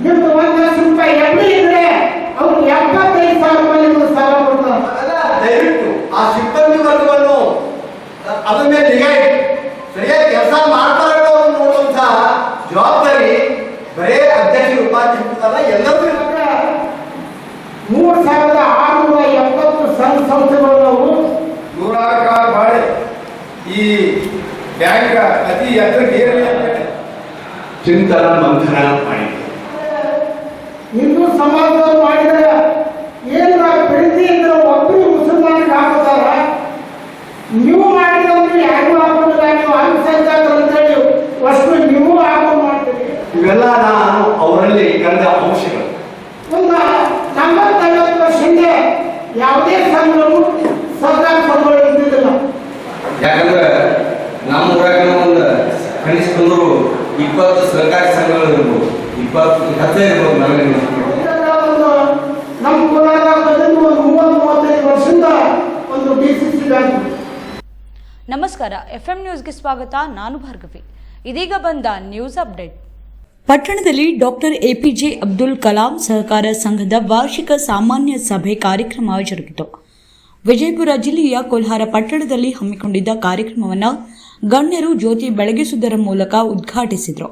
ನಿಮ್ದು 1 ಲಕ್ಷ ರೂಪಾಯಿ ಎಫ್ಡಿ ಇದ್ರೆ ಅವ್ರು 75,000 ರೂಪಾಯಿ ನಿಮ್ಗೆ ಸಾಲ ಕೊಡ್ತಾರೆ. ದಯವಿಟ್ಟು ಆ ಸಿಬ್ಬಂದಿ ವರ್ಗವನ್ನು ಅದ್ರ ಮೇಲೆ ನಿಗಾ ಇಟ್ಟು ಸರಿಯಾಗಿ ಕೆಲಸ ಮಾಡ್ತಾರೆ ನೋಡುವಂತ ಜವಾಬ್ದಾರಿ ಬರೇ ಅಧ್ಯಕ್ಷರು ಉಪಾಧ್ಯಕ್ಷರಲ್ಲ ಎಲ್ಲರಿಗೂ ಇರುತ್ತೆ. 3,670 ಸಂಘ ಸಂಸ್ಥೆಗಳು ನೂರಾರು ಮಾಡಿ ಈ ಬ್ಯಾಂಕ್ ಅತಿ ಎತ್ತರಕ್ಕೆ ಚಿಂತನ ಮಂಥನ ಮಾಡಿದೆ. ಹಿಂದೂ ಸಮಾಜದವ್ರು ಮಾಡಿದ್ರೆ ಏನು ಪ್ರೀತಿ ಇದ್ರೆ ಒಬ್ಬರು ಮುಸಲ್ಮಾನಿಗೆ ಹಾಕೋದಾರ, ನೀವು ಮಾಡಿದ್ರೆ ಯಾರಿಗೂ ಹಾಕೋದಿಲ್ಲ, ನೀವು ಅಲ್ಪಸಂಖ್ಯಾತರು ಅಂತೇಳಿ ಅಷ್ಟು ನೀವು ಹಾಕೋ ಮಾಡ್ತೀರಿ. ಇವೆಲ್ಲ ನಾನು ಅವರಲ್ಲಿ ಕಂಡ ಅಂಶಗಳು. ಒಂದು 40-50 ವರ್ಷ ಹಿಂದೆ ಯಾವುದೇ ಸಂಘಗಳು ಸರ್ಕಾರ ಸಂಘಗಳು ಇದ್ದಿದ್ದಿಲ್ಲ. ಯಾಕಂದ್ರೆ ನಮ್ಮ ಊರಾಗ ಒಂದು ಕನಿಷ್ಠ 20 ಸರ್ಕಾರಿ ಸಂಘಗಳು ಇರ್ಬೋದು, 20 ಕಥೆ ಇರ್ಬೋದು. ನಮ್ಮ ಕೋಲಾರದಾಗ ಒಂದು 30-35 ವರ್ಷದಿಂದ ಒಂದು ಡಿಸಿಸಿ ಬ್ಯಾಂಕ್. ನಮಸ್ಕಾರ, FM ನ್ಯೂಸ್ಗೆ ಸ್ವಾಗತ. ನಾನು ಭಾರ್ಗವಿ. ಇದೀಗ ಬಂದ ನ್ಯೂಸ್ ಅಪ್ಡೇಟ್. ಪಟ್ಟಣದಲ್ಲಿ ಡಾಕ್ಟರ್ ಎಪಿಜೆ ಅಬ್ದುಲ್ ಕಲಾಂ ಸಹಕಾರ ಸಂಘದ ವಾರ್ಷಿಕ ಸಾಮಾನ್ಯ ಸಭೆ ಕಾರ್ಯಕ್ರಮ ಜರುಗಿತು. ವಿಜಯಪುರ ಜಿಲ್ಲೆಯ ಕೋಲ್ಹಾರ ಪಟ್ಟಣದಲ್ಲಿ ಹಮ್ಮಿಕೊಂಡಿದ್ದ ಕಾರ್ಯಕ್ರಮವನ್ನು ಗಣ್ಯರು ಜ್ಯೋತಿ ಬೆಳಗಿಸುವುದರ ಮೂಲಕ ಉದ್ಘಾಟಿಸಿದರು.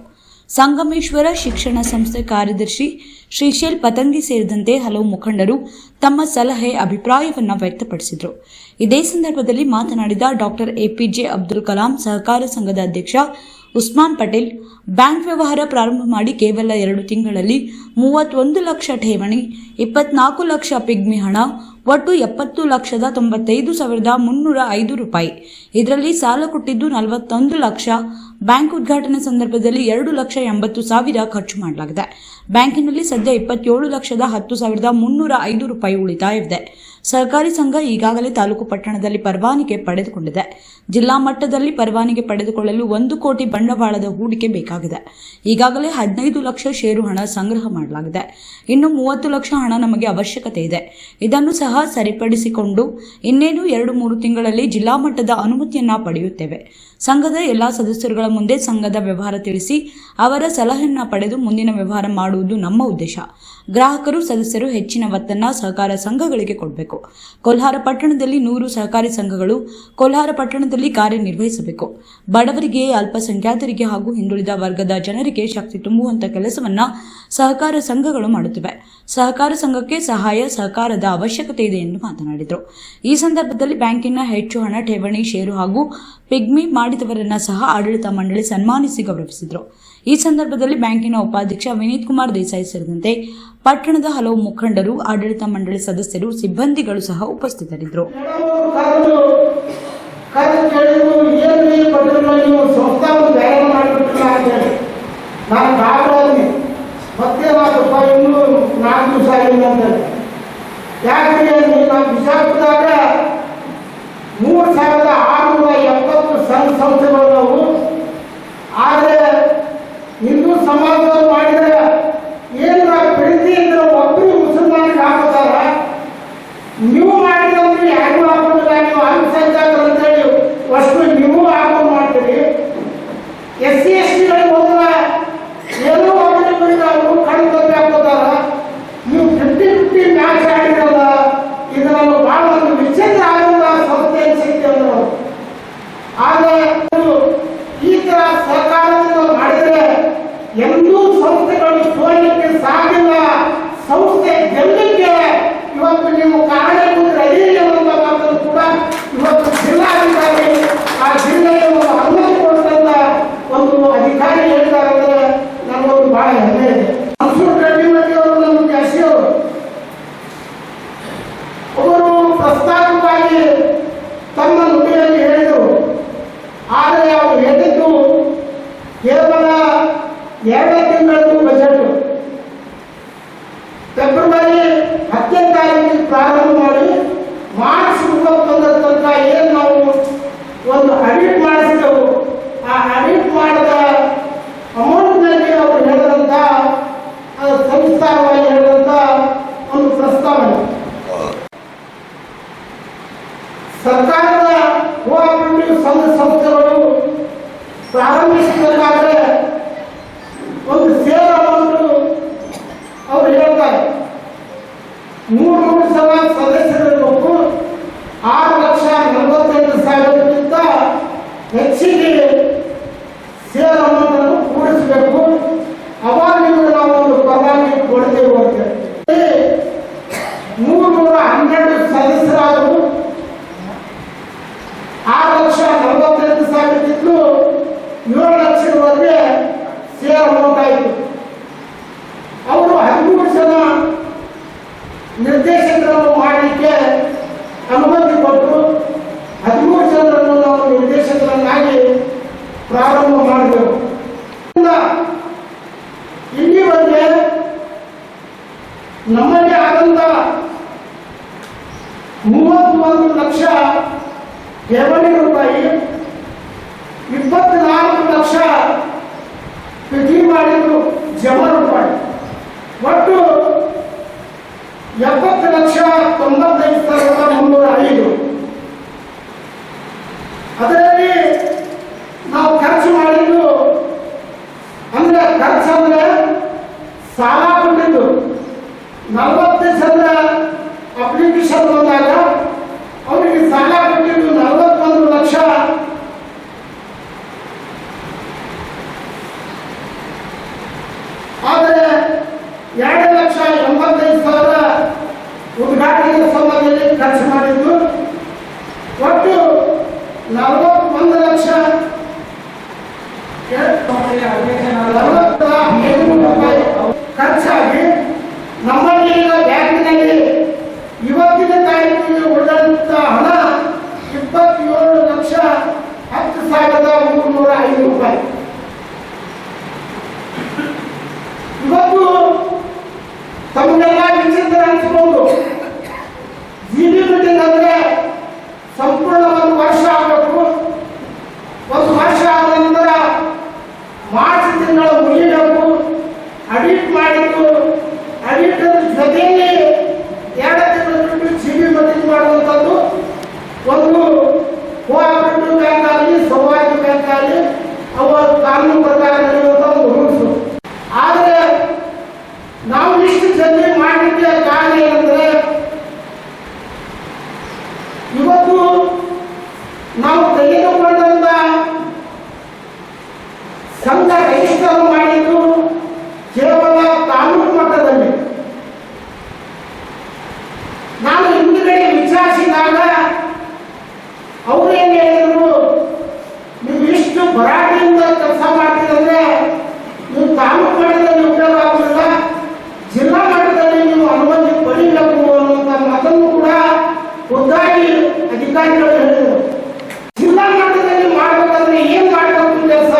ಸಂಗಮೇಶ್ವರ ಶಿಕ್ಷಣ ಸಂಸ್ಥೆ ಕಾರ್ಯದರ್ಶಿ ಶ್ರೀಶೈಲ್ ಪತಂಗಿ ಸೇರಿದಂತೆ ಹಲವು ಮುಖಂಡರು ತಮ್ಮ ಸಲಹೆ ಅಭಿಪ್ರಾಯವನ್ನು ವ್ಯಕ್ತಪಡಿಸಿದರು. ಇದೇ ಸಂದರ್ಭದಲ್ಲಿ ಮಾತನಾಡಿದ ಡಾಕ್ಟರ್ ಎಪಿಜೆ ಅಬ್ದುಲ್ ಕಲಾಂ ಸಹಕಾರ ಸಂಘದ ಅಧ್ಯಕ್ಷ ಉಸ್ಮಾನ್ ಪಟೇಲ್, ಬ್ಯಾಂಕ್ ವ್ಯವಹಾರ ಪ್ರಾರಂಭ ಮಾಡಿ ಕೇವಲ 2 ತಿಂಗಳಲ್ಲಿ 31 ಲಕ್ಷ ಠೇವಣಿ, 24 ಲಕ್ಷ ಪಿಗ್ಮಿ ಹಣ, ಒಟ್ಟು 70,95,305 ರೂಪಾಯಿ. ಇದರಲ್ಲಿ ಸಾಲ ಕೊಟ್ಟಿದ್ದು 41 ಲಕ್ಷ. ಬ್ಯಾಂಕ್ ಉದ್ಘಾಟನೆ ಸಂದರ್ಭದಲ್ಲಿ 2,80,000 ಖರ್ಚು ಮಾಡಲಾಗಿದೆ. ಬ್ಯಾಂಕಿನಲ್ಲಿ ಸದ್ಯ 27,10,305 ರೂಪಾಯಿ ಉಳಿತಾಯವಿದೆ. ಸಹಕಾರಿ ಸಂಘ ಈಗಾಗಲೇ ತಾಲೂಕು ಪಟ್ಟಣದಲ್ಲಿ ಪರವಾನಿಗೆ ಪಡೆದುಕೊಂಡಿದೆ. ಜಿಲ್ಲಾ ಮಟ್ಟದಲ್ಲಿ ಪರವಾನಿಗೆ ಪಡೆದುಕೊಳ್ಳಲು 1 ಕೋಟಿ ಬಂಡವಾಳದ ಹೂಡಿಕೆ ಬೇಕಾಗಿದೆ. ಈಗಾಗಲೇ 15 ಲಕ್ಷ ಷೇರು ಹಣ ಸಂಗ್ರಹ ಮಾಡಲಾಗಿದೆ. ಇನ್ನು 30 ಲಕ್ಷ ಹಣ ನಮಗೆ ಅವಶ್ಯಕತೆ ಇದೆ. ಇದನ್ನು ಸಹ ಸರಿಪಡಿಸಿಕೊಂಡು ಇನ್ನೇನು 2-3 ತಿಂಗಳಲ್ಲಿ ಜಿಲ್ಲಾ ಮಟ್ಟದ ಅನುಮತಿಯನ್ನ ಪಡೆಯುತ್ತೇವೆ. ಸಂಘದ ಎಲ್ಲಾ ಸದಸ್ಯರುಗಳ ಮುಂದೆ ಸಂಘದ ವ್ಯವಹಾರ ತಿಳಿಸಿ ಅವರ ಸಲಹೆಯನ್ನ ಪಡೆದು ಮುಂದಿನ ವ್ಯವಹಾರ ಮಾಡುವುದು ನಮ್ಮ ಉದ್ದೇಶ. ಗ್ರಾಹಕರು ಸದಸ್ಯರು ಹೆಚ್ಚಿನ ಒತ್ತನ್ನ ಸಹಕಾರ ಸಂಘಗಳಿಗೆ ಕೊಡಬೇಕು. ಕೋಲ್ಹಾರ ಪಟ್ಟಣದಲ್ಲಿ 100 ಸಹಕಾರಿ ಸಂಘಗಳು ಕೋಲ್ಹಾರ ಪಟ್ಟಣದಲ್ಲಿ ಕಾರ್ಯನಿರ್ವಹಿಸಬೇಕು. ಬಡವರಿಗೆ, ಅಲ್ಪಸಂಖ್ಯಾತರಿಗೆ ಹಾಗೂ ಹಿಂದುಳಿದ ವರ್ಗದ ಜನರಿಗೆ ಶಕ್ತಿ ತುಂಬುವಂತ ಕೆಲಸವನ್ನ ಸಹಕಾರ ಸಂಘಗಳು ಮಾಡುತ್ತಿವೆ. ಸಹಕಾರ ಸಂಘಕ್ಕೆ ಸಹಾಯ ಸಹಕಾರದ ಅವಶ್ಯಕತೆ ಇದೆ ಎಂದು ಮಾತನಾಡಿದರು. ಈ ಸಂದರ್ಭದಲ್ಲಿ ಬ್ಯಾಂಕಿನ ಹೆಚ್ಚು ಹಣ ಠೇವಣಿ, ಷೇರು ಹಾಗೂ ಪಿಗ್ಮಿ ಮಾಡಿದವರನ್ನ ಸಹ ಆಡಳಿತ ಮಂಡಳಿ ಸನ್ಮಾನಿಸಿ ಗೌರವಿಸಿದರು. ಈ ಸಂದರ್ಭದಲ್ಲಿ ಬ್ಯಾಂಕಿನ ಉಪಾಧ್ಯಕ್ಷ ವಿನೀತ್ ಕುಮಾರ್ ದೇಸಾಯಿ ಸೇರಿದಂತೆ ಪಟ್ಟಣದ ಹಲವು ಮುಖಂಡರು, ಆಡಳಿತ ಮಂಡಳಿ ಸದಸ್ಯರು, ಸಿಬ್ಬಂದಿಗಳು ಸಹ ಉಪಸ್ಥಿತರಿದ್ದರು. ವಿಜಾಪುರದಾಗ 3,670 ಸಂಘ ಸಂಸ್ಥೆಗಳು. ಆದರೆ ಹಿಂದೂ ಸಮಾಜದವ್ರು ಮಾಡಿದ್ರೆ ಏನು ಪ್ರೀತಿ ಇದ್ರೆ ಒಬ್ಬರು ಮುಸಲ್ಮಾನಿಗೆ ಹಾಕೋದಾರ, ನೀವು ಮಾಡಿದ್ರೆ ಯಾರಿಗೂ ಹಾಕೋದಿಲ್ಲ, ನೀವು ಅಲ್ಪಸಂಖ್ಯಾತರು ಅಂತೇಳಿ ಅಷ್ಟು ನೀವು ಹಾಕೋ ಮಾಡ್ತೀರಿ. SC STಗಳಿಗೆ ಹೋದ್ರೆ ಏನೋ ಒಬ್ಬರಿಗೆ ಅವರು ಕಣ್ಣು ತಪ್ಪಿ ಹಾಕೋದಾರ. ನೀವು 50-50 ಮ್ಯಾಚ್ ಆಡಿರಲ್ಲ. ಇದು ನಮ್ಮ ಬಹಳ ಒಂದು ವಿಚಿತ್ರ ಆಗುವ ಸಂಸ್ಥೆ ಅನ್ಸುತ್ತೆ ಅಂದರು. ಆದರೆ ಈ ತರ ಸಹಕಾರದಿಂದ ಮಾಡಿದರೆ ಎಂದೂ ಸಂಸ್ಥೆಗಳು ಸೋಲಿಕ್ಕೆ ಸಾಗಿಲ್ಲ. ಸಂಸ್ಥೆ ಗೆಲ್ಲಕ್ಕೆ ಇವತ್ತು ನೀವು ಕಾರಣಕ್ಕೂ ರೆಡಿ ಅನ್ನುವಂಥ ಮಾತನ್ನು ಕೂಡ ಇವತ್ತು ಜಿಲ್ಲಾಧಿಕಾರಿ ಆ ಜಿಲ್ಲೆಗೆ ಒಂದು 11 ಕೊಟ್ಟಂತ ಒಂದು ಅಧಿಕಾರಿ ಹೇಳಿದ್ದಾರೆ ಅಂದರೆ ನನಗೊಂದು ಬಹಳ ಹೆಮ್ಮೆ ಇದೆ. ಮನ್ಸೂರ್ ರೆಡ್ಡಿ ಅವರು ನಮ್ಮ ಜಾಸ್ತಿಯವರು ಅವರು ಪ್ರಸ್ತಾವವಾಗಿ ತಮ್ಮ ನುಡಿಯಲ್ಲಿ ಹೇಳಿದರು. ಆದರೆ ಅವರು ಹೇಳಿದ್ದು ಕೇವಲ 2 ತಿಂಗಳದ್ದು ಬಜೆಟ್. ಫೆಬ್ರವರಿ 10ನೇ ತಾರೀಕಿಗೆ ಪ್ರಾರಂಭ ಮಾಡಿ ಮಾರ್ಚ್ 31 ತನಕ ಏನು ನಾವು ಒಂದು ಆಡಿಟ್ ಮಾಡಿಸಿದೆವು, ಆ ಆಡಿಟ್ ಮಾಡಿದ ಅಮೌಂಟ್ನಲ್ಲಿ ಅವರು ಹೇಳಿದಂಥ ಸಂಸ್ಥಾನವಾಗಿ ಹೇಳಿದಂಥ ಒಂದು ಪ್ರಸ್ತಾವನೆ ಸರ್ಕಾರದ ಕೋಆಪರೇಟಿವ್ ಸಂಘ ಸಂಸ್ಥೆಗಳು ಪ್ರಾರಂಭಿಸಬೇಕಾದ್ರೆ ಒಂದು ಸೇಲ್ ಅಮೌಂಟ್ ಕೊಡ್ತೇವೆ ಅಂತ 312 ಸದಸ್ಯರಾದರು 6,48,000 ಇತ್ತು 7 ಲಕ್ಷದವರೆಗೆ ಸೇರ್ ಅಮೌಂಟ್ ಆಯಿತು. ಅವರು 13 ಜನ ನಿರ್ದೇಶಕರನ್ನು ಮಾಡಲಿಕ್ಕೆ ಅನುಮತಿ ಕೊಟ್ಟು 13 ಜನರನ್ನು ನಾವು ನಿರ್ದೇಶಕರನ್ನಾಗಿ ಪ್ರಾರಂಭ ಮಾಡಬೇಕು. ಇಲ್ಲಿವರೆಗೆ ನಮ್ಮಲ್ಲಿ ಆದಂತ 31 ಲಕ್ಷ ಠೇವಣಿ ರೂಪಾಯಿ, 24 ಲಕ್ಷ ಪಿಟಿ ಮಾಡಿದ್ದು ಜಮಾ ರೂಪಾಯಿ, ಒಟ್ಟು 70,95,305. ಅದರಲ್ಲಿ ನಾವು ಖರ್ಚು ಮಾಡಿದ್ದು ಅಂದ್ರೆ ಖರ್ಚಂದ್ರೆ ಸಾಲ ಕೊಟ್ಟಿದ್ದು 40 ಜನ ಅಪ್ಲಿಕೇಶನ್ ಬಂದಾಗ ಅವರಿಗೆ ಸಾಲ ಕೊಟ್ಟಿದ್ದು 41 ಲಕ್ಷ. ಆದರೆ 2,85,000 ಉದ್ಘಾಟನೆ ಸಂಬಂಧದಲ್ಲಿ ಖರ್ಚು ಮಾಡಿದ್ದು, ಒಟ್ಟು 41 ಲಕ್ಷ 45 ರೂಪಾಯಿ ಖರ್ಚಾಗಿ ನಮ್ಮಲ್ಲಿ ಈಗ ಬ್ಯಾಂಕಿನಲ್ಲಿ ಇವತ್ತಿನ ತಾರೀಕಿಗೆ ಉಳಿದಂತ ಹಣ 27,10,305 ರೂಪಾಯಿ. ಇವತ್ತು ತಮಗೆಲ್ಲ ವಿಚಿತ್ರ ಅನಿಸ್ಬೋದು, ಜಿಬಿ ಮೀಟಿಂಗ್ ಅಂದ್ರೆ ಸಂಪೂರ್ಣ 1 ವರ್ಷ ಆಗಬೇಕು. 1 ವರ್ಷ ಆದ ನಂತರ ಮಾರ್ಚ್ ತಿಂಗಳು ಮುಗಿಯಬೇಕು. ಅಡಿಟ್ ಮಾಡಿದ್ದು ಅಡಿಟರ್ ಜೊತೆಯಲ್ಲಿ 2 ತಿಂಗಳು ಬಿಟ್ಟು ಜಿಬಿ ಮೀಟಿಂಗ್ ಮಾಡುವಂಥದ್ದು ಒಂದು ಕೋಆಪರೇಟಿವ್ ಬ್ಯಾಂಕ್ ಆಗಲಿ ಸೌಹಾರ್ದ ಬ್ಯಾಂಕ್ ಆಗಲಿ ಅವರ ಕಾನೂನು ಪ್ರಕಾರ ನಡೆಯುವಂಥ ಒಂದು ರೂಲ್ಸ್. ಆದರೆ ನಾವು ಇಷ್ಟು ಜಲ್ದಿ ಮಾಡಲಿಕ್ಕೆ ಕಾರಣ ಏನಂದ್ರೆ ಇವತ್ತು ನಾವು ತೆಗೆದುಕೊಂಡಂತ ಸಂಘ ರಿಜಿಸ್ಟರ್ ಮಾಡಿದ್ದು ಕೇವಲ ತಾಲೂಕು ಮಟ್ಟದಲ್ಲಿ. ನಾನು ಹಿಂದುಗಡೆ ವಿಚಾರಿಸಿದಾಗ ಅವರೇನು ಹೇಳಿದ್ರು, ನೀವು ಇಷ್ಟು ಭರಾಟೆಯಿಂದ ಕೆಲಸ ಮಾಡ್ತೀರಂದ್ರೆ ನೀವು ತಾಲೂಕು ಮಟ್ಟದಲ್ಲಿ ಉಪಯೋಗ ಆಗುವುದಿಲ್ಲ, ಜಿಲ್ಲಾ ಮಟ್ಟದಲ್ಲಿ ನೀವು ಅನುಮತಿ ಪಡಿಬೇಕು ಅನ್ನುವಂಥ ಮಾತನ್ನು ಕೂಡ ಖುದ್ದಾಗಿ ಅಧಿಕಾರಿಗಳು ಹೇಳಿದರು. ಜಿಲ್ಲಾ ಮಟ್ಟದಲ್ಲಿ ಮಾಡಬೇಕಂದ್ರೆ ಏನ್ ಮಾಡಬೇಕು ಕೆಲಸ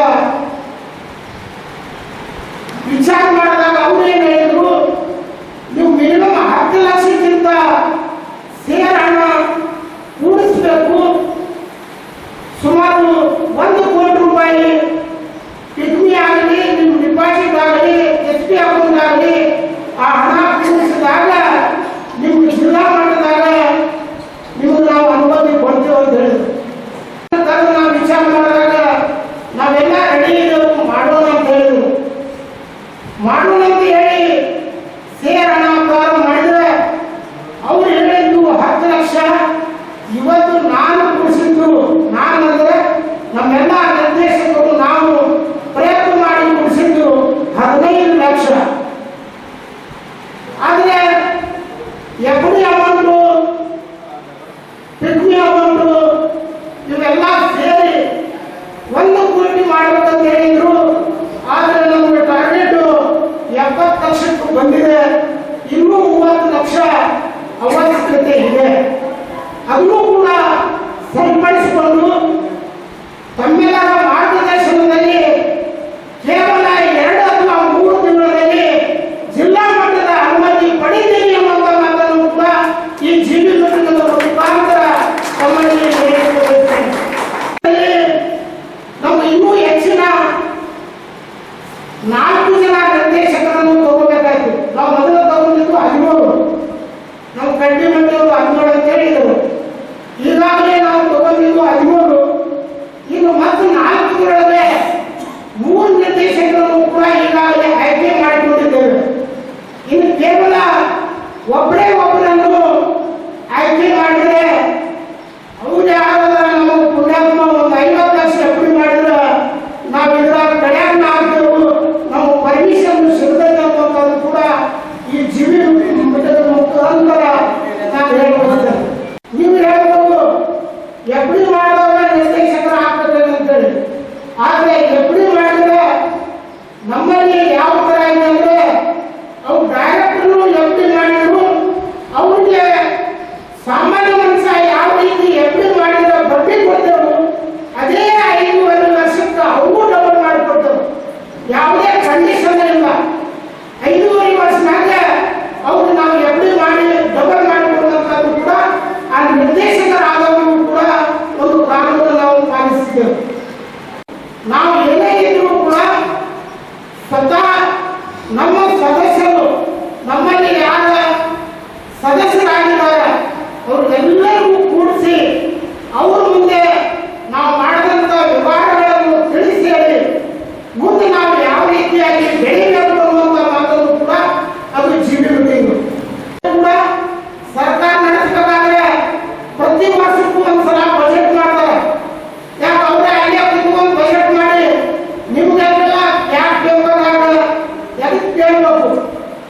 ವಿಚಾರ ಮಾಡಿದಾಗ ಅವ್ರು ಏನ್ ಹೇಳಿದ್ರು, ನೀವು ಮಿನಿಮಮ್ 10 ಲಕ್ಷಕ್ಕಿಂತ ಸೇರ್ ಹಣ ಕೂಡಿಸ್ಬೇಕು. ಸುಮಾರು 1 ಕೋಟಿ ರೂಪಾಯಿ ಪಿಗ್ಮಿ ಆಗಲಿ ನಿಮ್ಮ ಡಿಪಾಸಿಟ್ ಆಗಲಿ SP ಅಕೌಂಟ್ ಆಗಲಿ ಆ ಹಣ ಕೂಡಿಸಿದಾಗ ನಿಮ್ಗೆ ಜಿಲ್ಲಾ ಮಟ್ಟದಾಗ ನಿಮ್ಗೆ ನಾವು ಅನುಮತಿ ಕೊಡ್ತೇವೆ ಅಂತ ಹೇಳಿದ್ರು. ನಾವು ವಿಚಾರ ಮಾಡಿದಾಗ ನಾವೆಲ್ಲ ರೆಡಿ ಇದ್ದೇವೆ ಮಾಡೋಣ ಅಂತ ಹೇಳಿದ್ರು. ಮಾಡೋಣ ಅಂತ ಹೇಳಿ ಸೇರ್ ಹಣ ಪ್ರಾರಂಭ ಮಾಡಿದ್ರೆ ಅವ್ರು ಹೇಳಿದ್ದು 10 ಲಕ್ಷ. ಇವತ್ತು ನಾನು ಕೂಡಿಸಿದ್ದು, ನಾನಂದ್ರೆ ನಮ್ಮೆಲ್ಲ ನಿರ್ದೇಶಕರು ನಾವು ಪ್ರಯತ್ನ ಮಾಡಿ ಕೂಡಿಸಿದ್ದು 15 ಲಕ್ಷ. ಆದರೆ FD ಅಮೌಂಟು, ಪಿಗ್ಮಿ ಅಮೌಂಟು ಇವೆಲ್ಲ ಸೇರಿ 1 ಕೋಟಿ ಮಾಡ್ಬೇಕಂತ ಹೇಳಿದ್ರು. ಆದರೆ ನಮಗೆ ಟಾರ್ಗೆಟ್ 70 ಲಕ್ಷಕ್ಕೂ ಬಂದಿದೆ. ಇನ್ನೂ 30 ಲಕ್ಷ ಅವಶ್ಯಕತೆ ಇದೆ. ಅದನ್ನು ಕೂಡ ಸರಿಪಡಿಸಿಕೊಂಡು ತಮ್ಮೆಲ್ಲರ ಮಾರ್ಗದರ್ಶನದಲ್ಲಿ ಕೇವಲ 2 ಅಥವಾ 3 ತಿಂಗಳಲ್ಲಿ ಜಿಲ್ಲಾ ಮಟ್ಟದ ಅನುಮತಿ ಪಡಿತೀವಿ ಅನ್ನುವಂಥ ಮಾತನ್ನು ಕೂಡ ಈ ಜಿಬಿ ಮೀಟಿಂಗ್ ಮುಖಾಂತರ ತಮ್ಮಲ್ಲಿ ಹೇಳಿಕೊಳ್ಳುತ್ತೇನೆ. ನಾವು ಇನ್ನೂ ಹೆಚ್ಚಿನ 4 ಜನ ನಿರ್ದೇಶಕರನ್ನು ತಗೋಬೇಕಾಯ್ತು. ನಾವು ಮೊದಲು ತಗೊಂಡಿದ್ದು 13. ನಾವು ಕಡಿಮೆ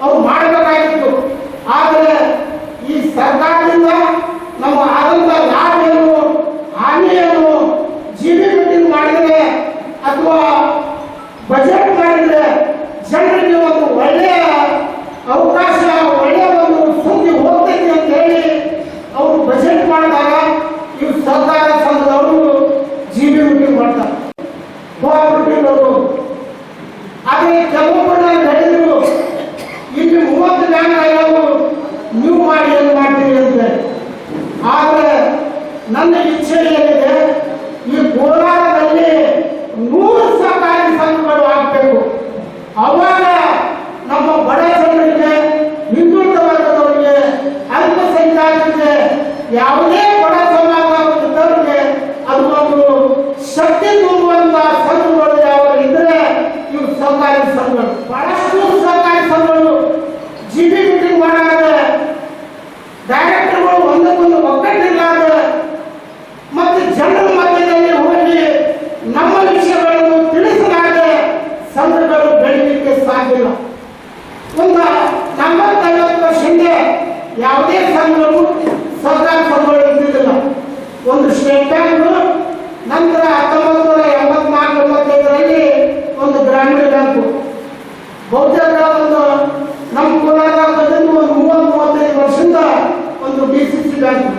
ಅವ್ರು ಮಾಡಬೇಕಾಗಿತ್ತು. ಆದರೆ ಈ ಸರ್ಕಾರದಿಂದ ನಮ್ಮ ಆದಂಥ ಲಾಭ ಏನು ಹಾನಿ ಏನು, ಜಿಬಿ ಮೀಟಿಂಗ್ ಮಾಡಿದರೆ ಅಥವಾ ಬಜೆಟ್ ಮಾಡಿದರೆ ಜನರಿಗೆ ಒಂದು ಒಳ್ಳೆಯ ಅವಕಾಶ, ಒಳ್ಳೆಯ ಒಂದು ಸುದ್ದಿ ಹೋಗ್ತೈತಿ ಅಂತ ಹೇಳಿ ಅವರು ಬಜೆಟ್ ಮಾಡಿದಾಗ ಇವು ಸರ್ಕಾರ ಸಂಘದವರು ಜಿಬಿ ಮೀಟಿಂಗ್ ಮಾಡ್ತಾರೆ, ಕೋಆಪರೇಟಿವ್ ಅವರು. ಆದರೆ ಕೆಲವೊಬ್ಬರು ನಾನು ಹೇಳಿದ್ರು, ಇಲ್ಲಿ 30 ಬ್ಯಾಂಕ್ ಆಗ್ಯಾವು, ನೀವು ಮಾಡಿ ಏನು ಮಾಡ್ತೀರಿ ಅಂತ. ಆದರೆ ನನ್ನ ಇಚ್ಛೆ ಏನಿದೆ, ಈ ಕೋಲಾರದಲ್ಲಿ 100 ಸಹಕಾರಿ ಸಂಘಗಳು ಆಗಬೇಕು. ಅವಾಗ ನಮ್ಮ ಬಡ ಜನರಿಗೆ, ಹಿಂದುಳಿದ ವರ್ಗದವರಿಗೆ, ಅಲ್ಪಸಂಖ್ಯಾತರಿಗೆ, ಯಾವುದೇ ಬಡ ಸಮಾಜ ಇದ್ದವರಿಗೆ ಅದು ಒಂದು ಶಕ್ತಿ ತುಂಬುವಂತ ಸಂಘಗಳು ಯಾವ ಇದ್ರೆ ಇವು ಸಹಕಾರಿ ಸಂಘಗಳು. ಬಹಳಷ್ಟು ಸಹಕಾರಿ ಸಂಘಗಳು ಜಿಬಿ ಮೀಟಿಂಗ್ ಮಾಡಾದ್ರೆ ಡೈರೆಕ್ಟರ್ಗಳು ಒಂದಕ್ಕೊಂದು ಒಗ್ಗಟ್ಟಿಲ್ಲಾದ ಮತ್ತು ಜನರ ಮಧ್ಯದಲ್ಲಿ ಹೋಗಿ ನಮ್ಮ ವಿಷಯಗಳನ್ನು ತಿಳಿಸಲಾದೆ ಸಂಘಗಳು ಬೆಳೀಲಿಕ್ಕೆ ಸಾಧ್ಯ ಇಲ್ಲ. ಒಂದು 40-50 ವರ್ಷ ಹಿಂದೆ ಯಾವುದೇ ಸಂಘಗಳು ಸಹಕಾರಿ ಸಂಘಗಳು ಇದ್ದಿದ್ದಿಲ್ಲ. ಒಂದು ಸ್ಟೇಟ್ ಬ್ಯಾಂಕ್, ನಂತರ 1984-85ರಲ್ಲಿ ಒಂದು ಗ್ರಾಮೀಣ ಬ್ಯಾಂಕು, ಬಹುತೇಕ ಒಂದು ನಮ್ಮ ಕೋಲಾರದಿಂದ ಒಂದು 30-35 ವರ್ಷದಿಂದ ಒಂದು DCC ಬ್ಯಾಂಕ್.